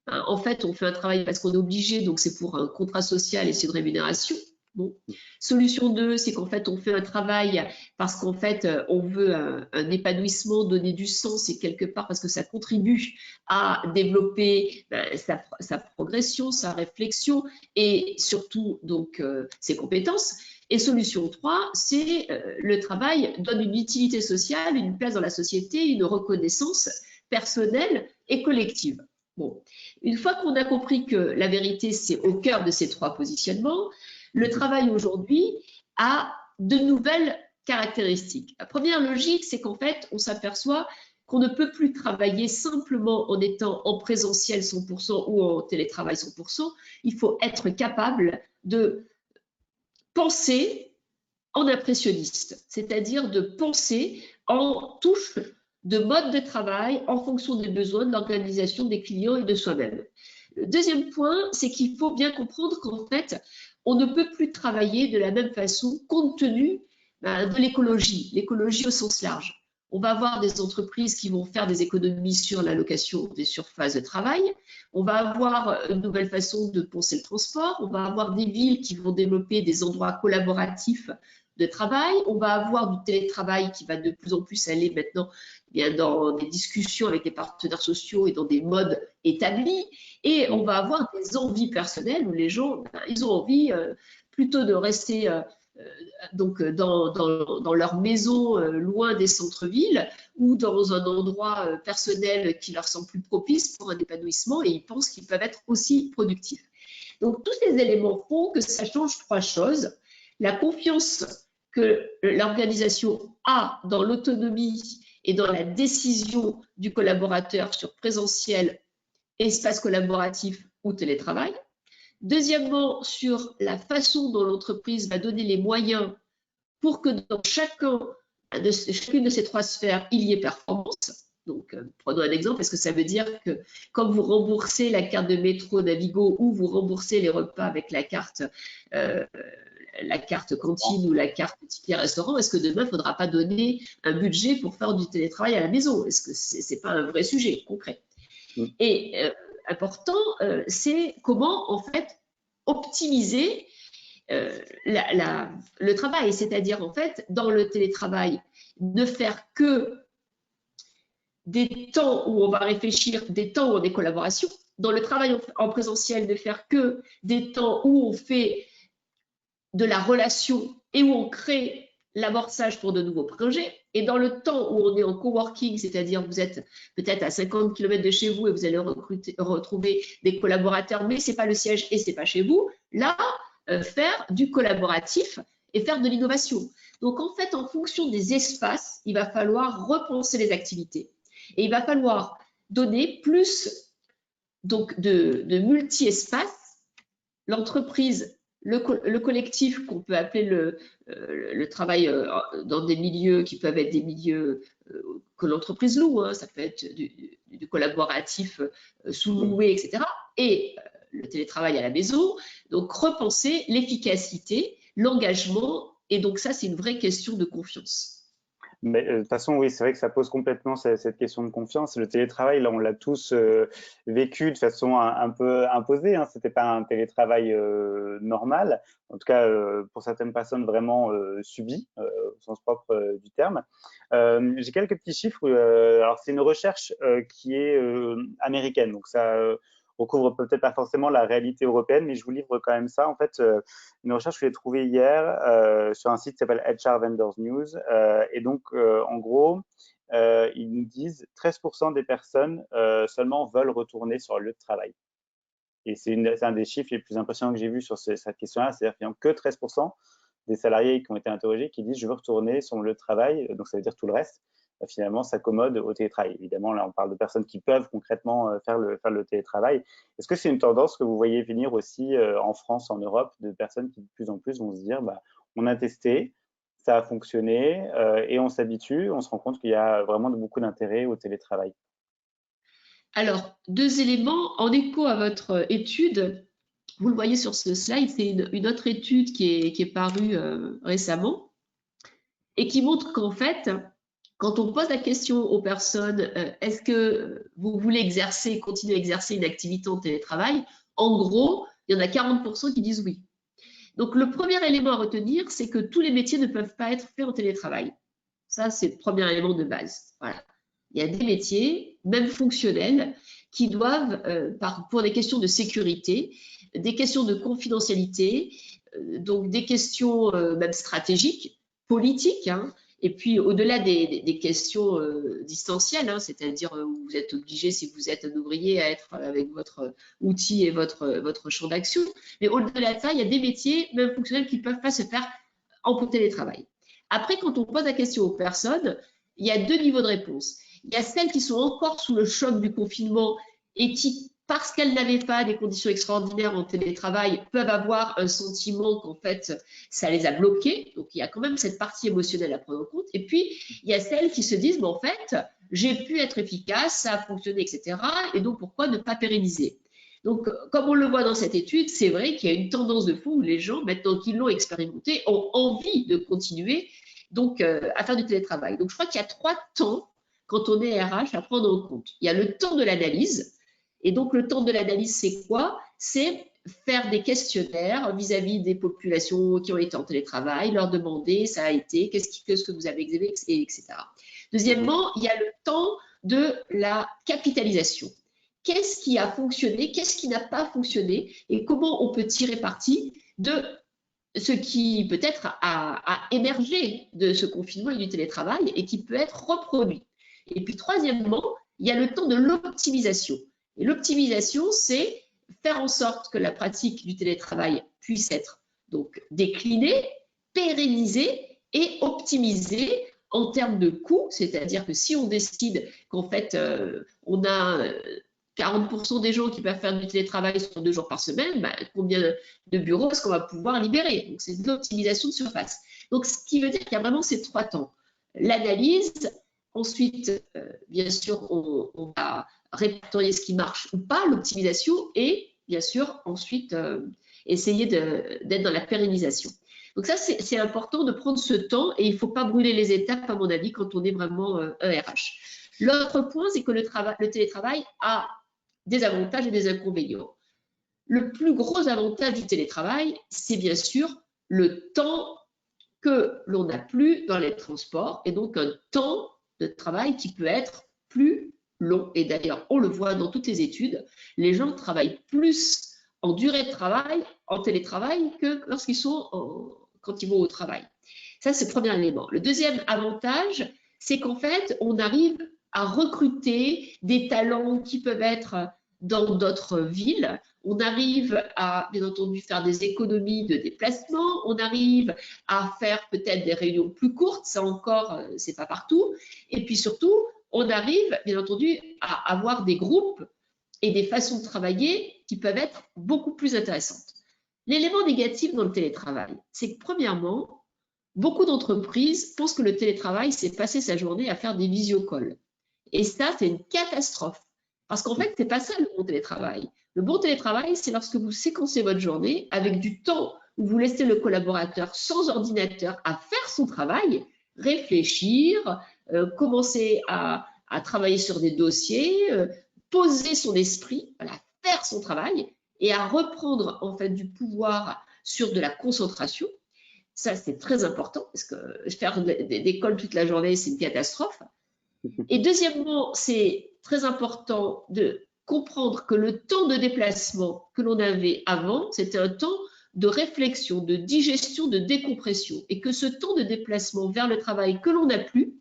Speaker 2: Hein, en fait, on fait un travail parce qu'on est obligé, donc c'est pour un contrat social et c'est une rémunération. Bon. Solution 2, c'est qu'en fait, on fait un travail parce qu'en fait, on veut un épanouissement, donner du sens et quelque part parce que ça contribue à développer sa progression, sa réflexion et surtout donc ses compétences. Et solution 3, c'est le travail donne une utilité sociale, une place dans la société, une reconnaissance personnelle et collective. Bon, une fois qu'on a compris que la vérité, c'est au cœur de ces trois positionnements, le travail aujourd'hui a de nouvelles caractéristiques. La première logique, c'est qu'en fait, on s'aperçoit qu'on ne peut plus travailler simplement en étant en présentiel 100% ou en télétravail 100%. Il faut être capable de penser en impressionniste, c'est-à-dire de penser en touche de mode de travail en fonction des besoins de l'organisation des clients et de soi-même. Le deuxième point, c'est qu'il faut bien comprendre qu'en fait, on ne peut plus travailler de la même façon compte tenu de l'écologie au sens large. On va avoir des entreprises qui vont faire des économies sur l'allocation des surfaces de travail. On va avoir une nouvelle façon de penser le transport. On va avoir des villes qui vont développer des endroits collaboratifs de travail. On va avoir du télétravail qui va de plus en plus aller maintenant bien dans des discussions avec les partenaires sociaux et dans des modes établis. Et on va avoir des envies personnelles où les gens, ils ont envie plutôt de rester donc dans leur maison, loin des centres-villes, ou dans un endroit personnel qui leur semble plus propice pour un épanouissement, et ils pensent qu'ils peuvent être aussi productifs. Donc tous ces éléments font que ça change trois choses. La confiance que l'organisation a dans l'autonomie et dans la décision du collaborateur sur présentiel, espace collaboratif ou télétravail. Deuxièmement, sur la façon dont l'entreprise va donner les moyens pour que dans chacune de ces trois sphères, il y ait performance. Donc, prenons un exemple, est-ce que ça veut dire que quand vous remboursez la carte de métro Navigo ou vous remboursez les repas avec la carte cantine ou la carte ticket restaurant, est-ce que demain, il ne faudra pas donner un budget pour faire du télétravail à la maison? Est-ce que ce n'est pas un vrai sujet concret? Et important, c'est comment, en fait, optimiser le travail, c'est-à-dire en fait dans le télétravail ne faire que des temps où on va réfléchir, des temps où on est collaboration, dans le travail en présentiel ne faire que des temps où on fait de la relation et où on crée l'amorçage pour de nouveaux projets, et dans le temps où on est en coworking, c'est-à-dire vous êtes peut-être à 50 km de chez vous et vous allez retrouver des collaborateurs, mais ce n'est pas le siège et ce n'est pas chez vous, là, faire du collaboratif et faire de l'innovation. Donc en fait, en fonction des espaces, il va falloir repenser les activités. Et il va falloir donner plus donc, de multi-espaces. L'entreprise, le collectif qu'on peut appeler le travail dans des milieux qui peuvent être des milieux que l'entreprise loue, hein, ça peut être du collaboratif sous-loué, etc. Et le télétravail à la maison, donc repenser l'efficacité, l'engagement, et donc ça, c'est une vraie question de confiance.
Speaker 1: Mais de toute façon, oui, c'est vrai que ça pose complètement cette question de confiance. Le télétravail, là, on l'a tous vécu de façon un peu imposée. Hein. C'était pas un télétravail normal, en tout cas pour certaines personnes vraiment subi au sens propre du terme. J'ai quelques petits chiffres. Alors, c'est une recherche qui est américaine, donc ça recouvre peut-être pas forcément la réalité européenne, mais je vous livre quand même ça. En fait, une recherche que j'ai trouvée hier sur un site qui s'appelle HR Vendors News. Et donc, en gros, ils nous disent 13% des personnes seulement veulent retourner sur le lieu de travail. Et c'est un des chiffres les plus impressionnants que j'ai vu sur cette question-là. C'est-à-dire qu'il n'y a que 13% des salariés qui ont été interrogés qui disent « je veux retourner sur mon lieu de travail », donc ça veut dire tout le reste. finalement s'accommodent au télétravail. Évidemment, là, on parle de personnes qui peuvent concrètement faire le télétravail. Est-ce que c'est une tendance que vous voyez venir aussi en France, en Europe, de personnes qui de plus en plus vont se dire, bah, on a testé, ça a fonctionné et on s'habitue, on se rend compte qu'il y a vraiment beaucoup d'intérêt au télétravail?
Speaker 2: Alors, deux éléments en écho à votre étude. Vous le voyez sur ce slide, c'est une autre étude qui est parue récemment et qui montre qu'en fait, quand on pose la question aux personnes, est-ce que vous voulez exercer, continuer à exercer une activité en télétravail? En gros, il y en a 40% qui disent oui. Donc, le premier élément à retenir, c'est que tous les métiers ne peuvent pas être faits en télétravail. Ça, c'est le premier élément de base. Voilà. Il y a des métiers, même fonctionnels, qui doivent, pour des questions de sécurité, des questions de confidentialité, donc des questions même stratégiques, politiques, hein, et puis au-delà des questions distancielles, hein, c'est-à-dire où vous êtes obligé, si vous êtes un ouvrier, à être avec votre outil et votre champ d'action. Mais au-delà de ça, il y a des métiers, même fonctionnels, qui ne peuvent pas se faire en télétravail. Après, quand on pose la question aux personnes, il y a deux niveaux de réponse. Il y a celles qui sont encore sous le choc du confinement et qui, parce qu'elles n'avaient pas des conditions extraordinaires en télétravail, peuvent avoir un sentiment qu'en fait, ça les a bloqués. Donc, il y a quand même cette partie émotionnelle à prendre en compte. Et puis, il y a celles qui se disent, mais en fait, j'ai pu être efficace, ça a fonctionné, etc. Et donc, pourquoi ne pas pérenniser? Donc, comme on le voit dans cette étude, c'est vrai qu'il y a une tendance de fond où les gens, maintenant qu'ils l'ont expérimenté, ont envie de continuer donc, à faire du télétravail. Donc, je crois qu'il y a trois temps, quand on est RH, à prendre en compte. Il y a le temps de l'analyse. Et donc, le temps de l'analyse, c'est quoi? C'est faire des questionnaires vis-à-vis des populations qui ont été en télétravail, leur demander, ça a été, qu'est-ce que vous avez examiné, etc. Deuxièmement, il y a le temps de la capitalisation. Qu'est-ce qui a fonctionné, qu'est-ce qui n'a pas fonctionné et comment on peut tirer parti de ce qui peut-être a émergé de ce confinement et du télétravail et qui peut être reproduit. Et puis troisièmement, il y a le temps de l'optimisation. Et l'optimisation, c'est faire en sorte que la pratique du télétravail puisse être donc déclinée, pérennisée et optimisée en termes de coûts, c'est-à-dire que si on décide qu'en fait on a 40% des gens qui peuvent faire du télétravail sur 2 jours par semaine, bah, combien de bureaux est-ce qu'on va pouvoir libérer? Donc, c'est de l'optimisation de surface. Donc, ce qui veut dire qu'il y a vraiment ces trois temps. L'analyse, ensuite, bien sûr, on va répertorier ce qui marche ou pas, l'optimisation, et bien sûr, ensuite, essayer d'être dans la pérennisation. Donc ça, c'est important de prendre ce temps et il ne faut pas brûler les étapes, à mon avis, quand on est vraiment un RH. L'autre point, c'est que le télétravail a des avantages et des inconvénients. Le plus gros avantage du télétravail, c'est bien sûr le temps que l'on n'a plus dans les transports et donc un temps de travail qui peut être plus long. Et d'ailleurs, on le voit dans toutes les études, les gens travaillent plus en durée de travail, en télétravail, que lorsqu'ils sont quand ils vont au travail. Ça, c'est le premier élément. Le deuxième avantage, c'est qu'en fait, on arrive à recruter des talents qui peuvent être dans d'autres villes. On arrive à, bien entendu, faire des économies de déplacement. On arrive à faire peut-être des réunions plus courtes. Ça encore, c'est pas partout. Et puis surtout, on arrive, bien entendu, à avoir des groupes et des façons de travailler qui peuvent être beaucoup plus intéressantes. L'élément négatif dans le télétravail, c'est que premièrement, beaucoup d'entreprises pensent que le télétravail, c'est passer sa journée à faire des visiocalls. Et ça, c'est une catastrophe. Parce qu'en fait, ce n'est pas ça le bon télétravail. Le bon télétravail, c'est lorsque vous séquencez votre journée avec du temps où vous laissez le collaborateur sans ordinateur à faire son travail, réfléchir, commencer à travailler sur des dossiers, poser son esprit, voilà, faire son travail et à reprendre en fait du pouvoir sur de la concentration. Ça, c'est très important parce que faire des calls toute la journée, c'est une catastrophe. Et deuxièmement, c'est très important de comprendre que le temps de déplacement que l'on avait avant, c'était un temps de réflexion, de digestion, de décompression. Et que ce temps de déplacement vers le travail que l'on n'a plus,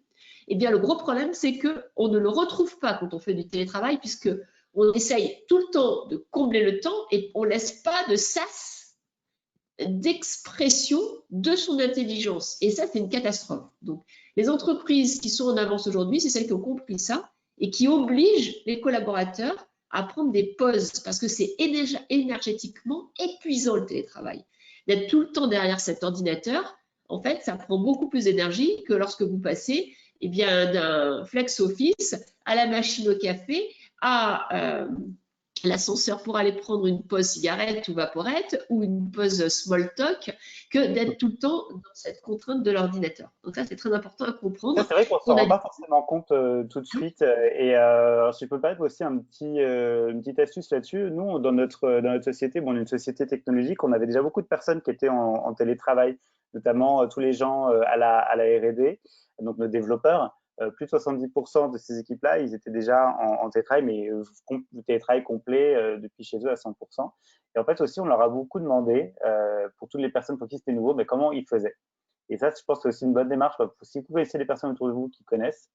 Speaker 2: eh bien, le gros problème, c'est qu'on ne le retrouve pas quand on fait du télétravail, puisque on essaye tout le temps de combler le temps et on ne laisse pas de sas d'expression de son intelligence. Et ça, c'est une catastrophe. Donc, les entreprises qui sont en avance aujourd'hui, c'est celles qui ont compris ça et qui obligent les collaborateurs à prendre des pauses parce que c'est énergétiquement épuisant le télétravail. D'être tout le temps derrière cet ordinateur, en fait, ça prend beaucoup plus d'énergie que lorsque vous passez eh bien, d'un flex office à la machine au café, à l'ascenseur pour aller prendre une pause cigarette ou vaporette ou une pause small talk que d'être tout le temps dans cette contrainte de l'ordinateur. Donc ça, c'est très important à comprendre.
Speaker 1: C'est vrai qu'on s'en
Speaker 2: On
Speaker 1: rend
Speaker 2: a...
Speaker 1: pas forcément compte tout de suite. Si je peux pas aussi une petite astuce là-dessus. Nous, dans notre société, bon, on est une société technologique, on avait déjà beaucoup de personnes qui étaient en télétravail, notamment tous les gens à la R&D, donc nos développeurs. Plus de 70% de ces équipes-là, ils étaient déjà en télétravail, mais télétravail complet depuis chez eux à 100%. Et en fait aussi, on leur a beaucoup demandé, pour toutes les personnes pour qui c'était nouveau, mais comment ils faisaient. Et ça, je pense que c'est aussi une bonne démarche. Si vous connaissez des personnes autour de vous qui connaissent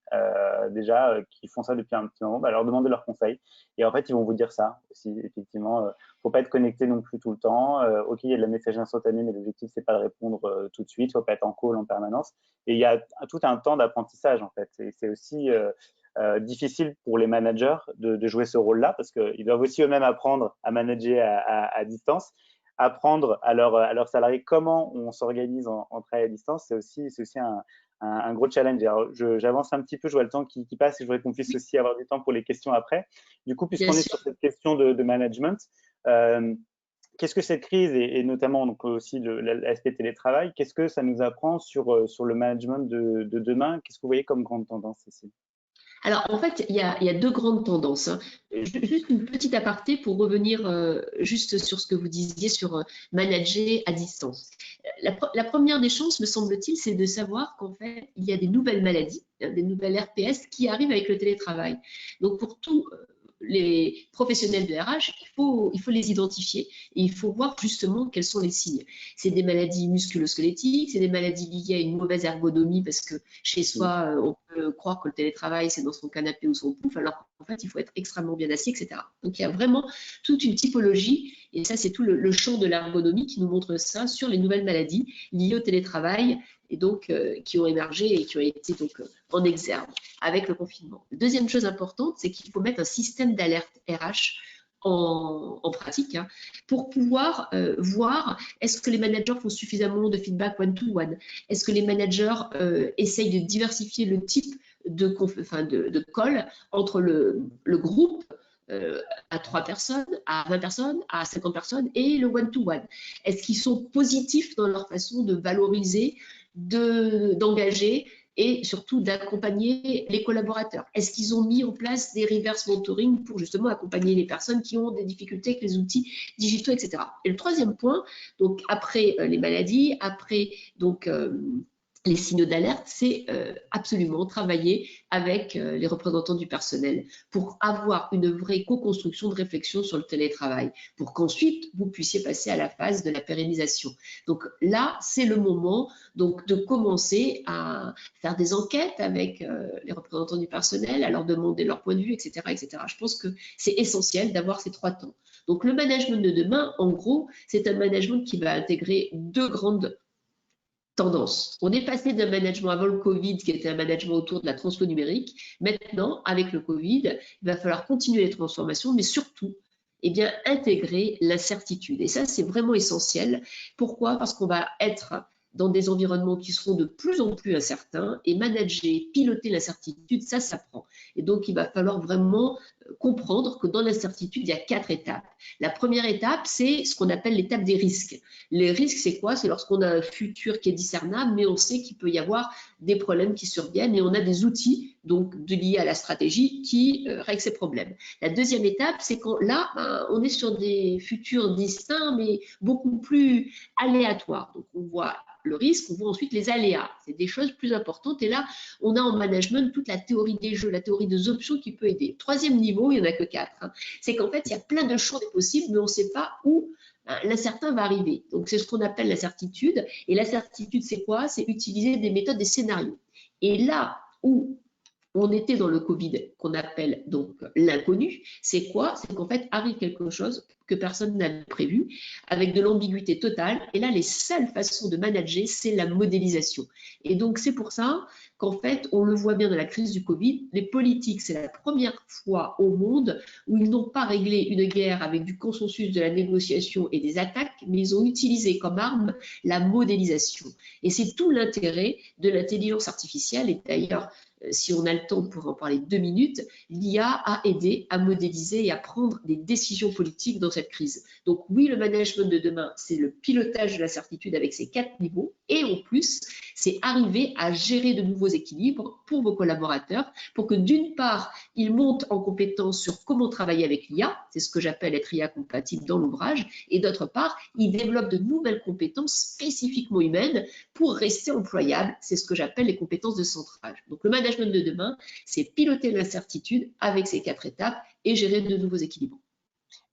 Speaker 1: déjà, qui font ça depuis un petit moment, bah, leur demandez leurs conseils. Et en fait, ils vont vous dire ça aussi. Effectivement, faut pas être connecté non plus tout le temps. Ok, il y a de la messagerie instantanée, mais l'objectif, c'est pas de répondre tout de suite. Faut pas être en call en permanence. Et il y a tout un temps d'apprentissage, en fait. Et c'est aussi difficile pour les managers de jouer ce rôle-là parce qu'ils doivent aussi eux-mêmes apprendre à manager à distance, apprendre à leurs salariés comment on s'organise en travail à distance, c'est aussi un gros challenge. Alors, j'avance un petit peu, je vois le temps qui passe et je voudrais qu'on puisse aussi avoir du temps pour les questions après. Du coup,
Speaker 2: Bien
Speaker 1: puisqu'on est
Speaker 2: sûr.
Speaker 1: sur cette question de management, qu'est-ce que cette crise et notamment donc aussi l'aspect télétravail, qu'est-ce que ça nous apprend sur le management de demain? Qu'est-ce que vous voyez comme grande tendance, Cécile?
Speaker 2: Alors, en fait, il y a deux grandes tendances, hein. Juste une petite aparté pour revenir juste sur ce que vous disiez sur manager à distance. La première des chances, me semble-t-il, c'est de savoir qu'en fait, il y a des nouvelles maladies, hein, des nouvelles RPS qui arrivent avec le télétravail. Donc, pour tous les professionnels de RH, il faut les identifier et il faut voir justement quels sont les signes. C'est des maladies musculo-squelettiques, c'est des maladies liées à une mauvaise ergonomie parce que chez soi, on peut croire que le télétravail, c'est dans son canapé ou son pouf, alors qu'en fait, il faut être extrêmement bien assis, etc. Donc, il y a vraiment toute une typologie, et ça, c'est tout le champ de l'ergonomie qui nous montre ça sur les nouvelles maladies liées au télétravail, et donc qui ont émergé et qui ont été donc en exergue avec le confinement. Deuxième chose importante, c'est qu'il faut mettre un système d'alerte RH en pratique, hein, pour pouvoir voir est-ce que les managers font suffisamment de feedback one-to-one, est-ce que les managers essayent de diversifier le type de call entre le groupe à 3 personnes, à 20 personnes, à 50 personnes et le one-to-one. Est-ce qu'ils sont positifs dans leur façon de valoriser, d'engager et surtout d'accompagner les collaborateurs? Est-ce qu'ils ont mis en place des reverse mentoring pour justement accompagner les personnes qui ont des difficultés avec les outils digitaux, etc. Et le troisième point, donc après les maladies, après donc les signaux d'alerte, c'est absolument travailler avec les représentants du personnel pour avoir une vraie co-construction de réflexion sur le télétravail, pour qu'ensuite vous puissiez passer à la phase de la pérennisation. Donc là, c'est le moment donc de commencer à faire des enquêtes avec les représentants du personnel, à leur demander leur point de vue, etc., etc. Je pense que c'est essentiel d'avoir ces 3 temps. Donc le management de demain, en gros, c'est un management qui va intégrer 2 grandes tendance. On est passé d'un management avant le Covid, qui était un management autour de la transfo numérique. Maintenant, avec le Covid, il va falloir continuer les transformations, mais surtout, eh bien, intégrer l'incertitude. Et ça, c'est vraiment essentiel. Pourquoi? Parce qu'on va être dans des environnements qui seront de plus en plus incertains et manager, piloter l'incertitude, ça s'apprend. Et donc, il va falloir vraiment comprendre que dans l'incertitude, il y a 4 étapes. La première étape, c'est ce qu'on appelle l'étape des risques. Les risques, c'est quoi? C'est lorsqu'on a un futur qui est discernable, mais on sait qu'il peut y avoir des problèmes qui surviennent et on a des outils donc liés à la stratégie qui règlent ces problèmes. La deuxième étape, c'est quand là, on est sur des futurs distincts, mais beaucoup plus aléatoires. Donc, on voit le risque, on voit ensuite les aléas. C'est des choses plus importantes. Et là, on a en management toute la théorie des jeux, la théorie des options qui peut aider. Troisième niveau, il n'y en a que 4. Hein. C'est qu'en fait, il y a plein de champs des possibles, mais on ne sait pas où l'incertain va arriver. Donc, c'est ce qu'on appelle la certitude. Et la certitude, c'est quoi? C'est utiliser des méthodes, des scénarios. Et là où on était dans le Covid, qu'on appelle donc l'inconnu, c'est quoi? C'est qu'en fait, arrive quelque chose que personne n'avait prévu, avec de l'ambiguïté totale. Et là, les seules façons de manager, c'est la modélisation. Et donc, c'est pour ça qu'en fait, on le voit bien dans la crise du Covid, les politiques, c'est la première fois au monde où ils n'ont pas réglé une guerre avec du consensus, de la négociation et des attaques, mais ils ont utilisé comme arme la modélisation. Et c'est tout l'intérêt de l'intelligence artificielle. Et d'ailleurs, si on a le temps pour en parler 2 minutes, l'IA a aidé à modéliser et à prendre des décisions politiques dans cette crise. Donc oui, le management de demain, c'est le pilotage de la certitude avec ses 4 niveaux. Et en plus, c'est arriver à gérer de nouveaux équilibres pour vos collaborateurs, pour que d'une part, ils montent en compétence sur comment travailler avec l'IA, c'est ce que j'appelle être IA compatible dans l'ouvrage, et d'autre part, ils développent de nouvelles compétences spécifiquement humaines pour rester employables, c'est ce que j'appelle les compétences de centrage. Donc le management de demain, c'est piloter l'incertitude avec ces 4 étapes et gérer de nouveaux équilibres.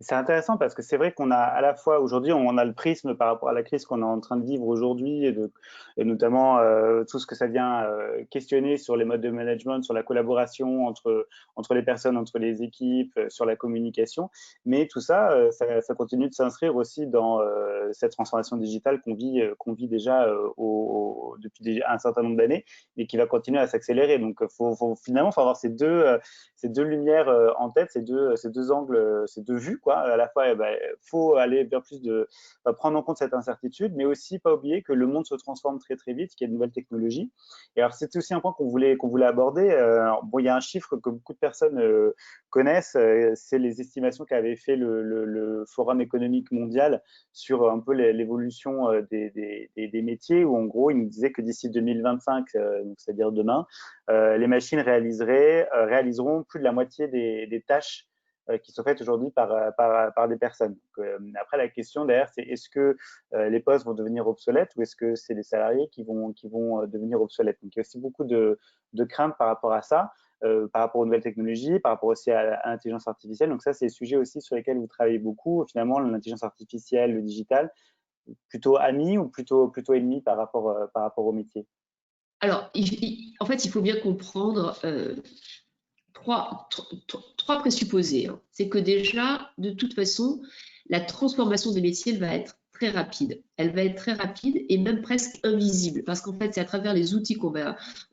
Speaker 1: C'est intéressant parce que c'est vrai qu'on a à la fois aujourd'hui, on a le prisme par rapport à la crise qu'on est en train de vivre aujourd'hui et notamment tout ce que ça vient questionner sur les modes de management, sur la collaboration entre les personnes, entre les équipes, sur la communication. Mais tout ça, ça continue de s'inscrire aussi dans cette transformation digitale qu'on vit déjà depuis un certain nombre d'années et qui va continuer à s'accélérer. Donc, finalement, il faut avoir ces deux lumières en tête, ces deux angles, ces deux vues, quoi. À la fois, faut aller vers plus de prendre en compte cette incertitude, mais aussi pas oublier que le monde se transforme très très vite, qu'il y a de nouvelles technologies. Et alors, c'est aussi un point qu'on voulait aborder. Bon, il y a un chiffre que beaucoup de personnes connaissent, c'est les estimations qu'avait fait le Forum économique mondial sur un peu l'évolution des métiers, où en gros, il nous disait que d'ici 2025, c'est-à-dire demain, les machines réaliseront plus de la moitié des tâches qui sont faites aujourd'hui par des personnes. Donc, après, la question derrière, c'est est-ce que les postes vont devenir obsolètes ou est-ce que c'est les salariés qui vont devenir obsolètes? Donc, il y a aussi beaucoup de craintes par rapport à ça, par rapport aux nouvelles technologies, par rapport aussi à l'intelligence artificielle. Donc, ça, c'est des sujets aussi sur lesquels vous travaillez beaucoup. Finalement, l'intelligence artificielle, le digital, plutôt amis ou plutôt ennemis par rapport au métier?
Speaker 2: Alors, en fait, il faut bien comprendre trois présupposés. Hein. C'est que déjà, de toute façon, la transformation des métiers, elle va être très rapide. Elle va être très rapide et même presque invisible, parce qu'en fait, c'est à travers les outils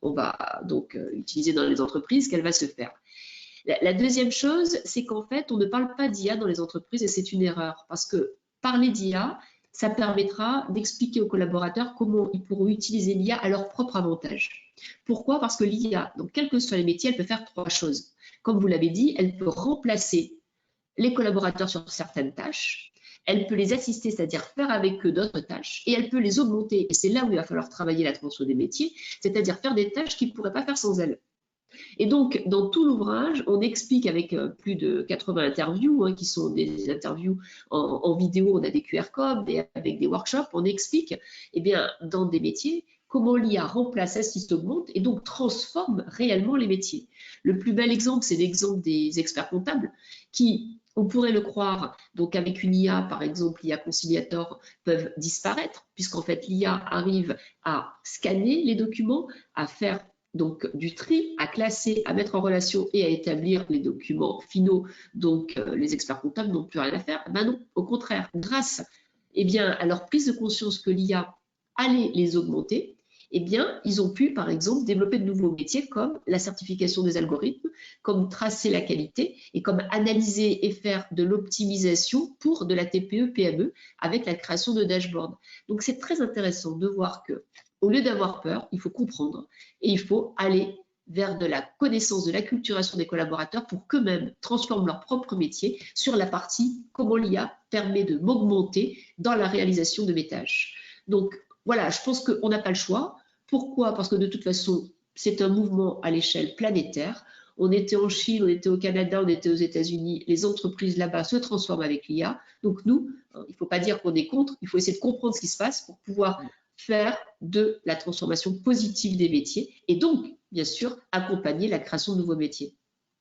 Speaker 2: on va donc utiliser dans les entreprises qu'elle va se faire. La deuxième chose, c'est qu'en fait, on ne parle pas d'IA dans les entreprises et c'est une erreur, parce que parler d'IA, ça permettra d'expliquer aux collaborateurs comment ils pourront utiliser l'IA à leur propre avantage. Pourquoi? Parce que l'IA, donc quels que soient les métiers, elle peut faire 3 choses. Comme vous l'avez dit, elle peut remplacer les collaborateurs sur certaines tâches, elle peut les assister, c'est-à-dire faire avec eux d'autres tâches, et elle peut les augmenter. Et c'est là où il va falloir travailler la transformation des métiers, c'est-à-dire faire des tâches qu'ils ne pourraient pas faire sans elle. Et donc, dans tout l'ouvrage, on explique avec plus de 80 interviews, hein, qui sont des interviews en vidéo, on a des QR codes, avec des workshops, on explique, eh bien, dans des métiers, comment l'IA remplace, assiste, augmente et donc transforme réellement les métiers. Le plus bel exemple, c'est l'exemple des experts comptables qui, on pourrait le croire, donc avec une IA, par exemple, l'IA conciliator, peuvent disparaître, puisqu'en fait, l'IA arrive à scanner les documents, à faire donc du tri, à classer, à mettre en relation et à établir les documents finaux. Donc les experts comptables n'ont plus rien à faire. Ben non, au contraire, grâce à leur prise de conscience que l'IA allait les augmenter, ils ont pu, par exemple, développer de nouveaux métiers comme la certification des algorithmes, comme tracer la qualité et comme analyser et faire de l'optimisation pour de la TPE-PME avec la création de dashboards. Donc c'est très intéressant de voir que au lieu d'avoir peur, il faut comprendre et il faut aller vers de la connaissance, de l'acculturation des collaborateurs pour qu'eux-mêmes transforment leur propre métier sur la partie comment l'IA permet de m'augmenter dans la réalisation de mes tâches. Donc voilà, je pense qu'on n'a pas le choix. Pourquoi? Parce que de toute façon, c'est un mouvement à l'échelle planétaire. On était en Chine, on était au Canada, on était aux États-Unis. Les entreprises là-bas se transforment avec l'IA. Donc nous, il ne faut pas dire qu'on est contre, il faut essayer de comprendre ce qui se passe pour pouvoir faire de la transformation positive des métiers et donc, bien sûr, accompagner la création de nouveaux métiers.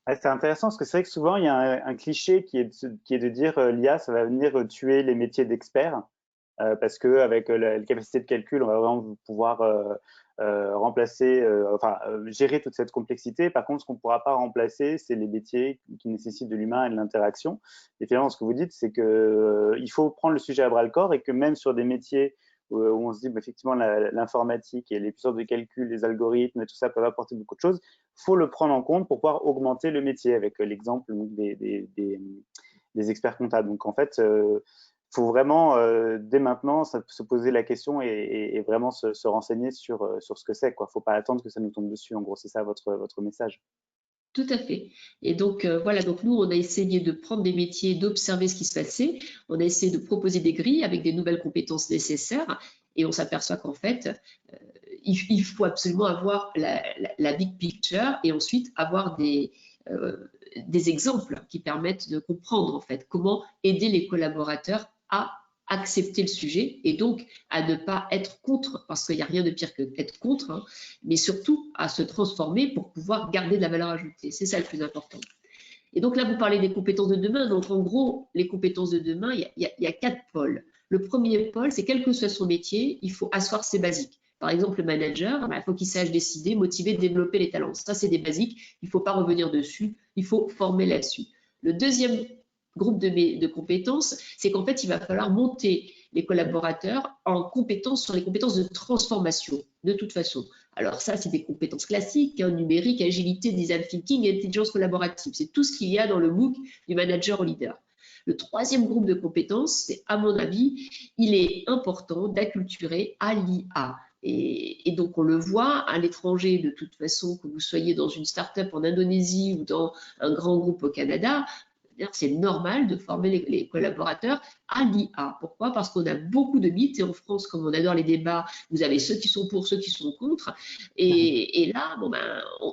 Speaker 1: Ouais, c'est intéressant parce que c'est vrai que souvent il y a un cliché qui est de dire l'IA, ça va venir tuer les métiers d'experts. parce qu'avec la capacité de calcul, on va vraiment pouvoir remplacer, gérer toute cette complexité. Par contre, ce qu'on ne pourra pas remplacer, c'est les métiers qui nécessitent de l'humain et de l'interaction. Et finalement, ce que vous dites, c'est qu'il faut prendre le sujet à bras le corps et que même sur des métiers où on se dit effectivement l'informatique et les puissances de calcul, les algorithmes et tout ça peuvent apporter beaucoup de choses, il faut le prendre en compte pour pouvoir augmenter le métier avec l'exemple des experts comptables. Donc en fait, faut vraiment dès maintenant se poser la question et vraiment se renseigner sur ce que c'est. Il ne faut pas attendre que ça nous tombe dessus. En gros, c'est ça votre message.
Speaker 2: Tout à fait. Et donc, voilà, donc nous, on a essayé de prendre des métiers, d'observer ce qui se passait. On a essayé de proposer des grilles avec des nouvelles compétences nécessaires. Et on s'aperçoit qu'en fait, il faut absolument avoir la big picture et ensuite avoir des exemples qui permettent de comprendre, en fait, comment aider les collaborateurs à accepter le sujet et donc à ne pas être contre, parce qu'il n'y a rien de pire que d'être contre, hein, mais surtout à se transformer pour pouvoir garder de la valeur ajoutée. C'est ça le plus important. Et donc là, vous parlez des compétences de demain. Donc en gros, les compétences de demain, il y a 4 pôles. Le premier pôle, c'est quel que soit son métier, il faut asseoir ses basiques. Par exemple, le manager, il faut qu'il sache décider, motiver, développer les talents. Ça, c'est des basiques. Il ne faut pas revenir dessus. Il faut former là-dessus. Le deuxième groupe de compétences, c'est qu'en fait, il va falloir monter les collaborateurs en compétences sur les compétences de transformation, de toute façon. Alors ça, c'est des compétences classiques, hein, numérique, agilité, design thinking et intelligence collaborative. C'est tout ce qu'il y a dans le MOOC du manager au leader. Le troisième groupe de compétences, c'est à mon avis, il est important d'acculturer à l'IA. Et donc, on le voit à l'étranger, de toute façon, que vous soyez dans une start-up en Indonésie ou dans un grand groupe au Canada, c'est normal de former les collaborateurs à l'IA. Pourquoi? Parce qu'on a beaucoup de mythes et en France, comme on adore les débats, vous avez ceux qui sont pour, ceux qui sont contre. Et là,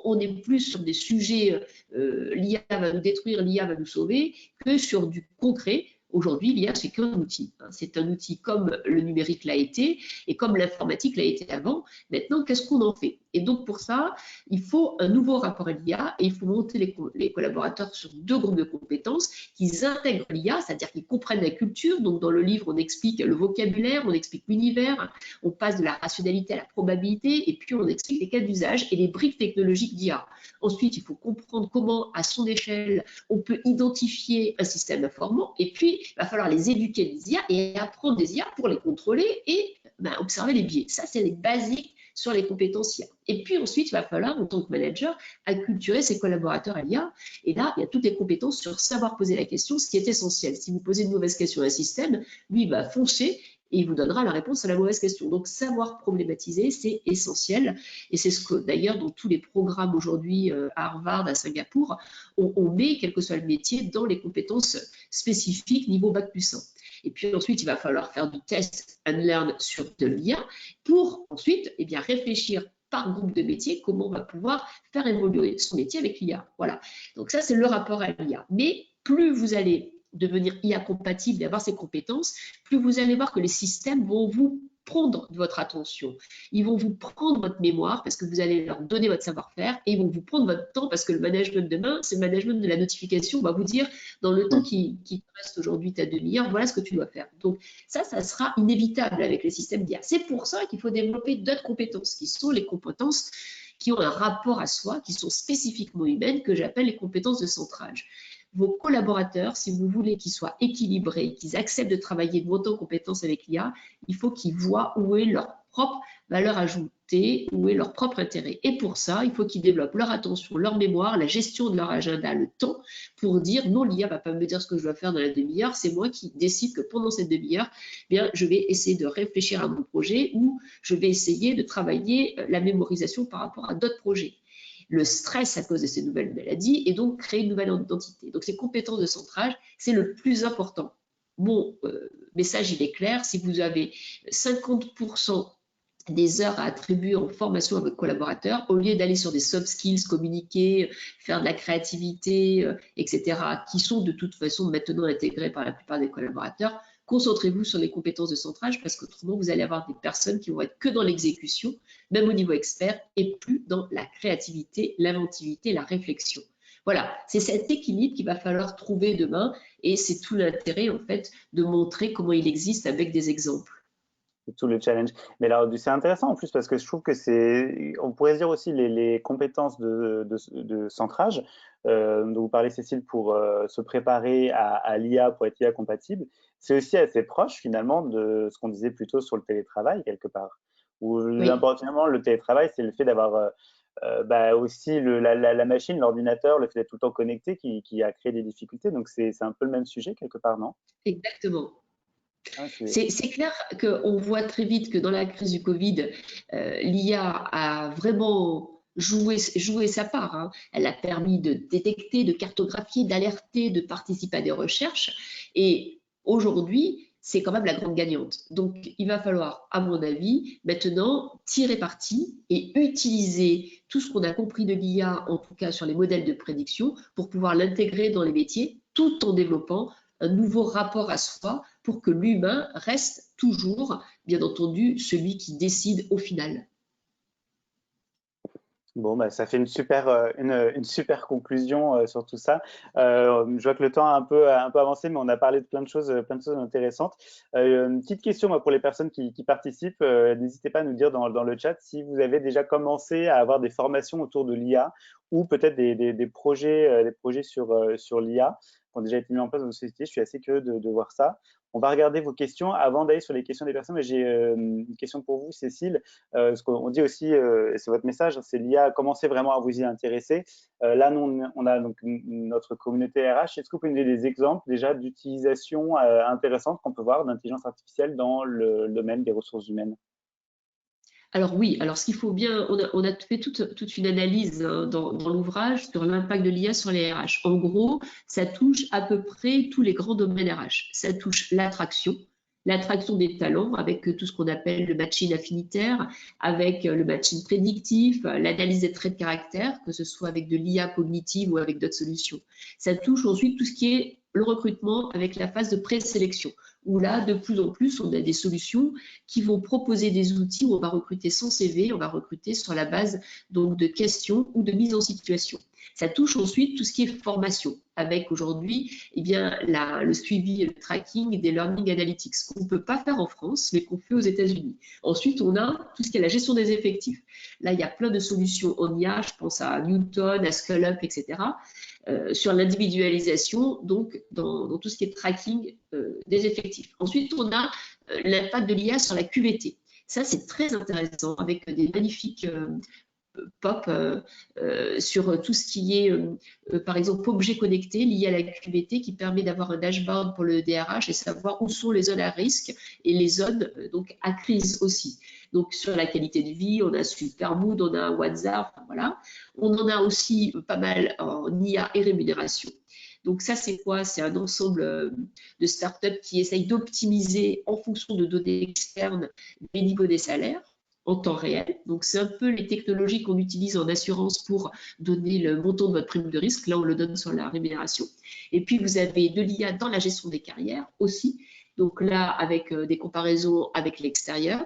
Speaker 2: on est plus sur des sujets, l'IA va nous détruire, l'IA va nous sauver, que sur du concret. Aujourd'hui, l'IA, c'est qu'un outil. C'est un outil comme le numérique l'a été et comme l'informatique l'a été avant. Maintenant, qu'est-ce qu'on en fait? Et donc, pour ça, il faut un nouveau rapport à l'IA et il faut monter les collaborateurs sur 2 groupes de compétences qu'ils intègrent l'IA, c'est-à-dire qu'ils comprennent la culture. Donc, dans le livre, on explique le vocabulaire, on explique l'univers, on passe de la rationalité à la probabilité et puis on explique les cas d'usage et les briques technologiques d'IA. Ensuite, il faut comprendre comment, à son échelle, on peut identifier un système informant et puis il va falloir les éduquer des IA et apprendre des IA pour les contrôler et observer les biais. Ça, c'est les basiques sur les compétences IA. Et puis ensuite, il va falloir, en tant que manager, acculturer ses collaborateurs à l'IA. Et là, il y a toutes les compétences sur savoir poser la question, ce qui est essentiel. Si vous posez une mauvaise question à un système, lui, il va foncer et il vous donnera la réponse à la mauvaise question. Donc, savoir problématiser, c'est essentiel. Et c'est ce que, d'ailleurs, dans tous les programmes aujourd'hui à Harvard, à Singapour, on met, quel que soit le métier, dans les compétences spécifiques niveau Bac+1. Et puis ensuite, il va falloir faire du test and learn sur de l'IA pour ensuite réfléchir par groupe de métiers comment on va pouvoir faire évoluer son métier avec l'IA. Voilà. Donc ça, c'est le rapport à l'IA. Mais plus vous allez devenir IA compatible et avoir ces compétences, plus vous allez voir que les systèmes vont vous prendre votre attention. Ils vont vous prendre votre mémoire parce que vous allez leur donner votre savoir-faire et ils vont vous prendre votre temps parce que le management de demain, c'est le management de la notification. On va vous dire, dans le temps qui te reste aujourd'hui, ta demi-heure, voilà ce que tu dois faire. Donc ça sera inévitable avec les systèmes d'IA. C'est pour ça qu'il faut développer d'autres compétences qui sont les compétences qui ont un rapport à soi, qui sont spécifiquement humaines, que j'appelle les compétences de centrage. Vos collaborateurs, si vous voulez qu'ils soient équilibrés, qu'ils acceptent de travailler de monter en compétences avec l'IA, il faut qu'ils voient où est leur propre valeur ajoutée, où est leur propre intérêt. Et pour ça, il faut qu'ils développent leur attention, leur mémoire, la gestion de leur agenda, le temps, pour dire non, l'IA ne va pas me dire ce que je dois faire dans la demi-heure, c'est moi qui décide que pendant cette demi-heure, je vais essayer de réfléchir à mon projet ou je vais essayer de travailler la mémorisation par rapport à d'autres projets. Le stress à cause de ces nouvelles maladies et donc créer une nouvelle identité. Donc ces compétences de centrage, c'est le plus important. Mon message, il est clair, si vous avez 50% des heures à attribuer en formation à votre collaborateur, au lieu d'aller sur des soft skills, communiquer, faire de la créativité, etc., qui sont de toute façon maintenant intégrés par la plupart des collaborateurs, concentrez-vous sur les compétences de centrage parce qu'autrement, vous allez avoir des personnes qui vont être que dans l'exécution, même au niveau expert, et plus dans la créativité, l'inventivité, la réflexion. Voilà, c'est cet équilibre qu'il va falloir trouver demain et c'est tout l'intérêt en fait de montrer comment il existe avec des exemples.
Speaker 1: C'est tout le challenge. Mais alors, c'est intéressant en plus parce que je trouve que on pourrait dire aussi les compétences de centrage, dont vous parlez Cécile, pour se préparer à l'IA, pour être IA compatible. C'est aussi assez proche finalement de ce qu'on disait plus tôt sur le télétravail quelque part. Où
Speaker 2: Oui.
Speaker 1: finalement le télétravail, c'est le fait d'avoir aussi la machine, l'ordinateur, le fait d'être tout le temps connecté qui a créé des difficultés. Donc c'est un peu le même sujet quelque part, non?
Speaker 2: Exactement.
Speaker 1: Ah,
Speaker 2: C'est clair qu'on voit très vite que dans la crise du Covid, l'IA a vraiment joué sa part, hein. Elle a permis de détecter, de cartographier, d'alerter, de participer à des recherches. Et aujourd'hui, c'est quand même la grande gagnante. Donc, il va falloir, à mon avis, maintenant tirer parti et utiliser tout ce qu'on a compris de l'IA, en tout cas sur les modèles de prédiction, pour pouvoir l'intégrer dans les métiers, tout en développant un nouveau rapport à soi pour que l'humain reste toujours, bien entendu, celui qui décide au final.
Speaker 1: Bon, bah, ça fait une super conclusion sur tout ça. Je vois que le temps a un peu avancé, mais on a parlé de plein de choses intéressantes. Une petite question moi, pour les personnes qui participent. N'hésitez pas à nous dire dans le chat si vous avez déjà commencé à avoir des formations autour de l'IA ou peut-être des projets sur l'IA qui ont déjà été mis en place dans nos sociétés. Je suis assez curieux de voir ça. On va regarder vos questions. Avant d'aller sur les questions des personnes, j'ai une question pour vous, Cécile. Ce qu'on dit aussi, c'est votre message, c'est l'IA a commencé vraiment à vous y intéresser. Là, nous, on a donc notre communauté RH. Est-ce que vous pouvez nous donner des exemples déjà d'utilisation intéressante qu'on peut voir d'intelligence artificielle dans le domaine des ressources humaines?
Speaker 2: Alors oui, alors ce qu'il faut bien, on a fait toute une analyse hein, dans l'ouvrage sur l'impact de l'IA sur les RH. En gros, ça touche à peu près tous les grands domaines RH. Ça touche l'attraction des talents avec tout ce qu'on appelle le matching affinitaire, avec le matching prédictif, l'analyse des traits de caractère, que ce soit avec de l'IA cognitive ou avec d'autres solutions. Ça touche ensuite tout ce qui est le recrutement avec la phase de présélection, où là, de plus en plus, on a des solutions qui vont proposer des outils où on va recruter sans CV, on va recruter sur la base donc de questions ou de mise en situation. Ça touche ensuite tout ce qui est formation, avec aujourd'hui eh bien, le suivi et le tracking des learning analytics, qu'on ne peut pas faire en France, mais qu'on fait aux États-Unis. Ensuite, on a tout ce qui est la gestion des effectifs. Là, il y a plein de solutions en IA, je pense à Newton, à SkullUp, etc., sur l'individualisation, donc dans tout ce qui est tracking des effectifs. Ensuite, on a l'impact de l'IA sur la QVT. Ça, c'est très intéressant avec des magnifiques pop sur tout ce qui est, par exemple, objets connectés liés à la QVT qui permet d'avoir un dashboard pour le DRH et savoir où sont les zones à risque et les zones donc à crise aussi. Donc sur la qualité de vie, on a Supermood, on a WhatsApp, voilà. On en a aussi pas mal en IA et rémunération. Donc ça, c'est quoi? C'est un ensemble de startups qui essayent d'optimiser en fonction de données externes les niveaux des salaires en temps réel. Donc, c'est un peu les technologies qu'on utilise en assurance pour donner le montant de votre prime de risque. Là, on le donne sur la rémunération. Et puis, vous avez de l'IA dans la gestion des carrières aussi. Donc là, avec des comparaisons avec l'extérieur.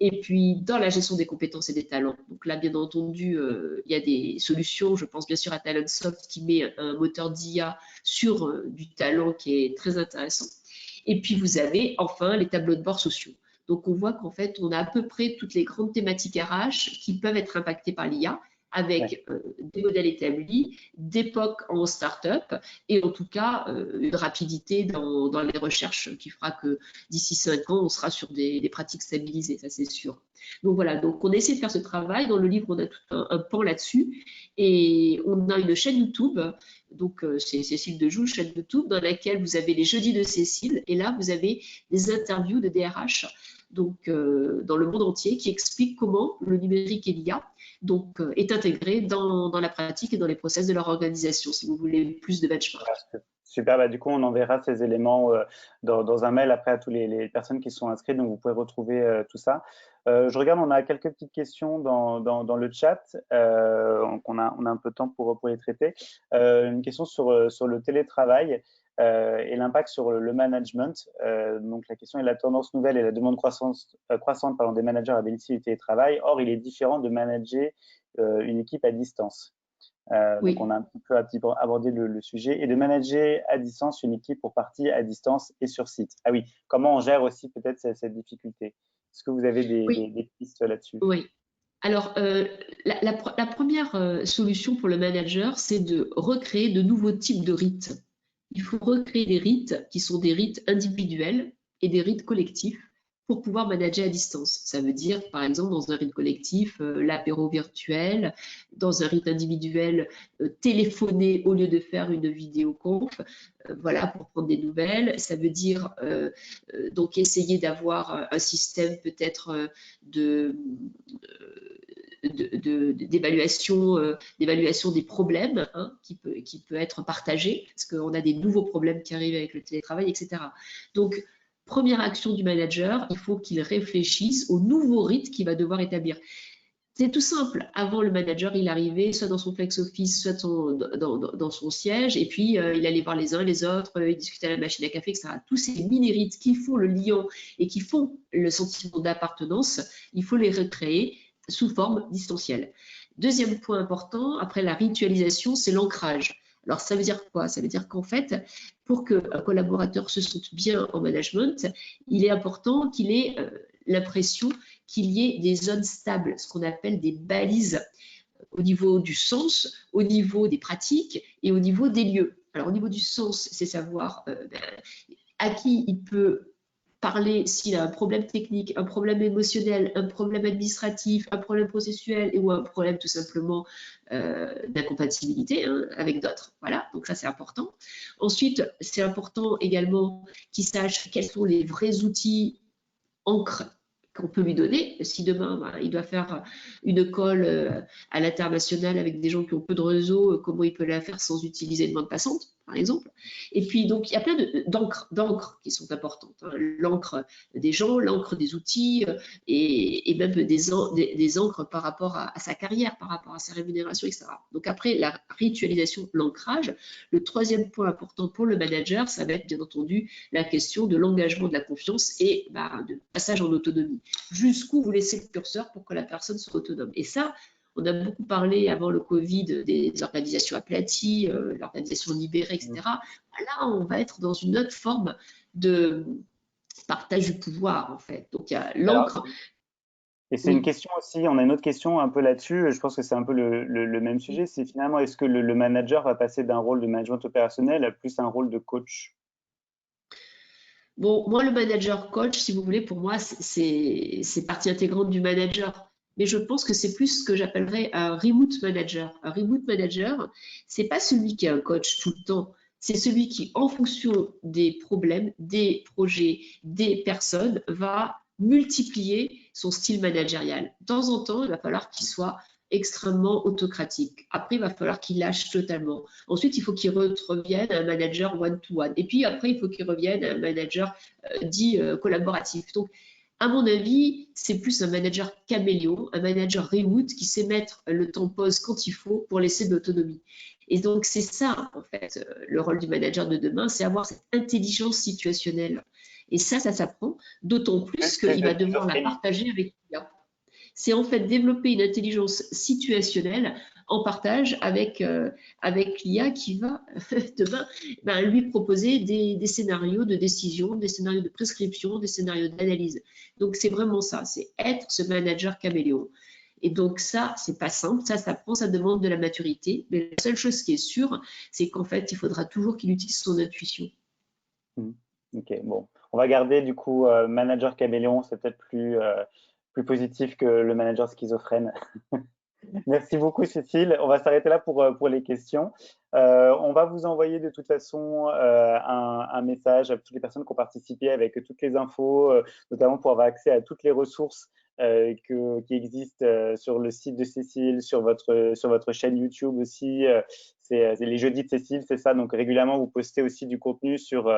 Speaker 2: Et puis, dans la gestion des compétences et des talents. Donc là, bien entendu, il y a des solutions. Je pense bien sûr à Talentsoft qui met un moteur d'IA sur du talent qui est très intéressant. Et puis, vous avez enfin les tableaux de bord sociaux. Donc, on voit qu'en fait, on a à peu près toutes les grandes thématiques RH qui peuvent être impactées par l'IA
Speaker 1: Ouais.
Speaker 2: avec des modèles établis, d'époque en start-up et en tout cas une rapidité dans les recherches qui fera que d'ici 5 ans, on sera sur des pratiques stabilisées, ça c'est sûr. Donc voilà, donc on essaie de faire ce travail. Dans le livre, on a tout un pan là-dessus et on a une chaîne YouTube. Donc c'est Cécile Dejoux, chaîne YouTube, dans laquelle vous avez les jeudis de Cécile et là, vous avez des interviews de DRH donc dans le monde entier, qui explique comment le numérique et l'IA donc est intégré dans la pratique et dans les process de leur organisation, si vous voulez plus de benchmark.
Speaker 1: Super, bah, du coup, on enverra ces éléments dans un mail après à toutes les personnes qui sont inscrites, donc vous pouvez retrouver tout ça. Je regarde, on a quelques petites questions dans le chat, donc on a un peu de temps pour les traiter. Une question sur le télétravail et l'impact sur le management. Donc la question est la tendance nouvelle et la demande croissante des managers à bénéficier du télétravail. Or, il est différent de manager une équipe à distance. Donc,
Speaker 2: Oui.
Speaker 1: on a un petit peu abordé le sujet. Et de manager à distance une équipe pour partie à distance et sur site. Ah oui, comment on gère aussi peut-être cette difficulté? Est-ce que vous avez
Speaker 2: Oui,
Speaker 1: des pistes là-dessus?
Speaker 2: oui. Alors, la première solution pour le manager, c'est de recréer de nouveaux types de rites. Il faut recréer des rites qui sont des rites individuels et des rites collectifs pour pouvoir manager à distance. Ça veut dire, par exemple, dans un rite collectif, l'apéro virtuel, dans un rite individuel, téléphoner au lieu de faire une vidéoconf, voilà, pour prendre des nouvelles. Ça veut dire donc essayer d'avoir un système peut-être de d'évaluation des problèmes, hein, qui peut être partagé, parce qu'on a des nouveaux problèmes qui arrivent avec le télétravail, etc. Donc, première action du manager, il faut qu'il réfléchisse au nouveau rythme qu'il va devoir établir. C'est tout simple. Avant, le manager, il arrivait soit dans son flex office, soit dans son siège, et puis il allait voir les uns les autres, il discutait à la machine à café, etc. Tous ces mini-rites qui font le lien et qui font le sentiment d'appartenance, il faut les recréer sous forme distancielle. Deuxième point important, après la ritualisation, c'est l'ancrage. Alors, ça veut dire quoi? Ça veut dire qu'en fait, pour qu'un collaborateur se sente bien en management, il est important qu'il ait l'impression qu'il y ait des zones stables, ce qu'on appelle des balises au niveau du sens, au niveau des pratiques et au niveau des lieux. Alors, au niveau du sens, c'est savoir à qui il peut parler s'il a un problème technique, un problème émotionnel, un problème administratif, un problème processuel ou un problème tout simplement d'incompatibilité hein, avec d'autres. Voilà, donc ça c'est important. Ensuite, c'est important également qu'il sache quels sont les vrais outils encre qu'on peut lui donner. Si demain, il doit faire une call à l'international avec des gens qui ont peu de réseau, comment il peut la faire sans utiliser une bande passante, par exemple. Et puis, donc, il y a plein d'encres qui sont importantes. Hein. L'encre des gens, l'encre des outils et même des encres par rapport à sa carrière, par rapport à sa rémunération, etc. Donc, après la ritualisation, l'ancrage, le troisième point important pour le manager, ça va être bien entendu la question de l'engagement, de la confiance et de passage en autonomie. Jusqu'où vous laissez le curseur pour que la personne soit autonome. Et ça, on a beaucoup parlé avant le Covid des organisations aplaties, l'organisation libérée, etc. Là, on va être dans une autre forme de partage du pouvoir, en fait. Donc, il y a
Speaker 1: Alors,
Speaker 2: l'encre.
Speaker 1: et c'est une
Speaker 2: Oui.
Speaker 1: question aussi, on a une autre question un peu là-dessus, je pense que c'est un peu le même sujet, c'est finalement est-ce que le manager va passer d'un rôle de management opérationnel à plus un rôle de coach?
Speaker 2: Bon, moi, le manager coach, si vous voulez, pour moi, c'est partie intégrante du manager. Mais je pense que c'est plus ce que j'appellerais un remote manager. Un remote manager, c'est pas celui qui est un coach tout le temps. C'est celui qui, en fonction des problèmes, des projets, des personnes, va multiplier son style managérial. De temps en temps, il va falloir qu'il soit extrêmement autocratique. Après, il va falloir qu'il lâche totalement. Ensuite, il faut qu'il revienne à un manager one-to-one. Et puis après, il faut qu'il revienne à un manager dit collaboratif. Donc, à mon avis, c'est plus un manager caméléon, un manager remote qui sait mettre le temps pause quand il faut pour laisser de l'autonomie. Et donc, c'est ça, en fait, le rôle du manager de demain, c'est avoir cette intelligence situationnelle. Et ça s'apprend, d'autant plus
Speaker 1: Plus
Speaker 2: qu'il
Speaker 1: de
Speaker 2: va devoir la
Speaker 1: schizophrénie.
Speaker 2: partager avec l'IA. C'est en fait développer une intelligence situationnelle en partage avec l'IA qui va demain lui proposer des scénarios de décision, des scénarios de prescription, des scénarios d'analyse. Donc c'est vraiment ça, c'est être ce manager caméléon. Et donc ça, c'est pas simple, ça prend, ça demande de la maturité. Mais la seule chose qui est sûre, c'est qu'en fait, il faudra toujours qu'il utilise son intuition.
Speaker 1: Ok, bon. On va garder du coup manager caméléon, c'est peut-être plus positif que le manager schizophrène. Merci beaucoup, Cécile. On va s'arrêter là pour les questions. On va vous envoyer de toute façon un message à toutes les personnes qui ont participé avec toutes les infos, notamment pour avoir accès à toutes les ressources qui existent sur le site de Cécile, sur votre chaîne YouTube aussi. C'est les jeudis de Cécile, c'est ça. Donc régulièrement, vous postez aussi du contenu sur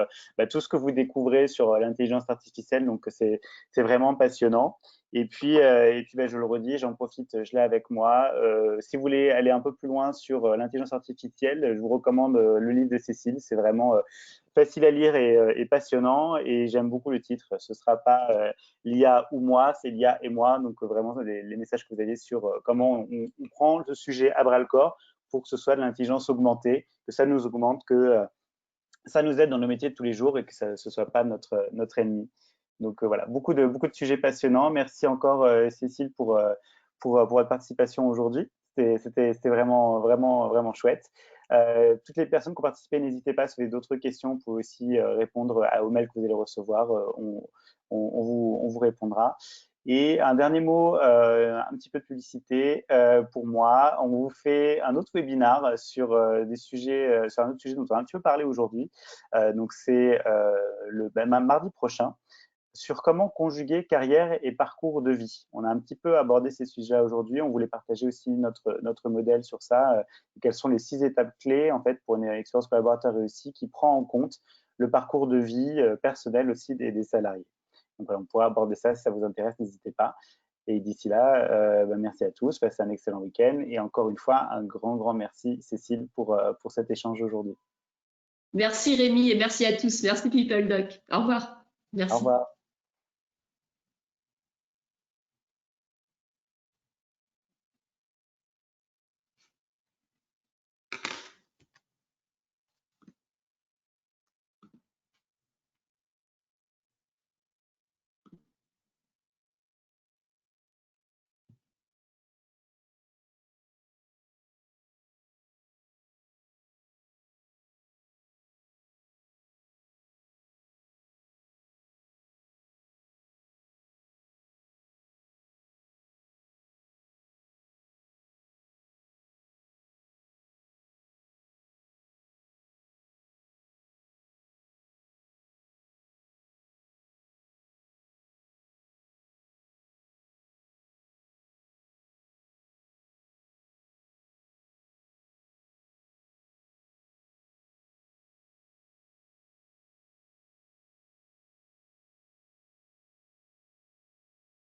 Speaker 1: tout ce que vous découvrez sur l'intelligence artificielle. Donc c'est vraiment passionnant. Et puis je le redis, j'en profite, je l'ai avec moi. Si vous voulez aller un peu plus loin sur l'intelligence artificielle, je vous recommande le livre de Cécile. C'est vraiment facile à lire et passionnant. Et j'aime beaucoup le titre. Ce ne sera pas l'IA ou moi, c'est l'IA et moi. Donc vraiment les messages que vous avez sur comment on prend le sujet à bras le corps pour que ce soit de l'intelligence augmentée, que ça nous augmente, que ça nous aide dans nos métiers de tous les jours et que ce ne soit pas notre ennemi. Donc voilà, beaucoup de sujets passionnants. Merci encore Cécile pour votre participation aujourd'hui. C'était vraiment chouette. Toutes les personnes qui ont participé, n'hésitez pas, si vous avez d'autres questions, vous pouvez aussi répondre au mail que vous allez recevoir. On vous répondra. Et un dernier mot, un petit peu de publicité pour moi. On vous fait un autre webinar sur des sujets, sur un autre sujet dont on a un petit peu parlé aujourd'hui. Donc c'est mardi prochain, sur comment conjuguer carrière et parcours de vie. On a un petit peu abordé ces sujets aujourd'hui. On voulait partager aussi notre modèle sur ça. Quelles sont les 6 étapes clés en fait pour une expérience collaborateur réussie qui prend en compte le parcours de vie personnel aussi des salariés. Donc voilà, on pourra aborder ça si ça vous intéresse, n'hésitez pas. Et d'ici là, merci à tous, passez un excellent week-end. Et encore une fois, un grand merci Cécile pour cet échange aujourd'hui.
Speaker 2: Merci Rémi et merci à tous. Merci PeopleDoc. Au revoir.
Speaker 1: Au
Speaker 2: Merci.
Speaker 1: revoir.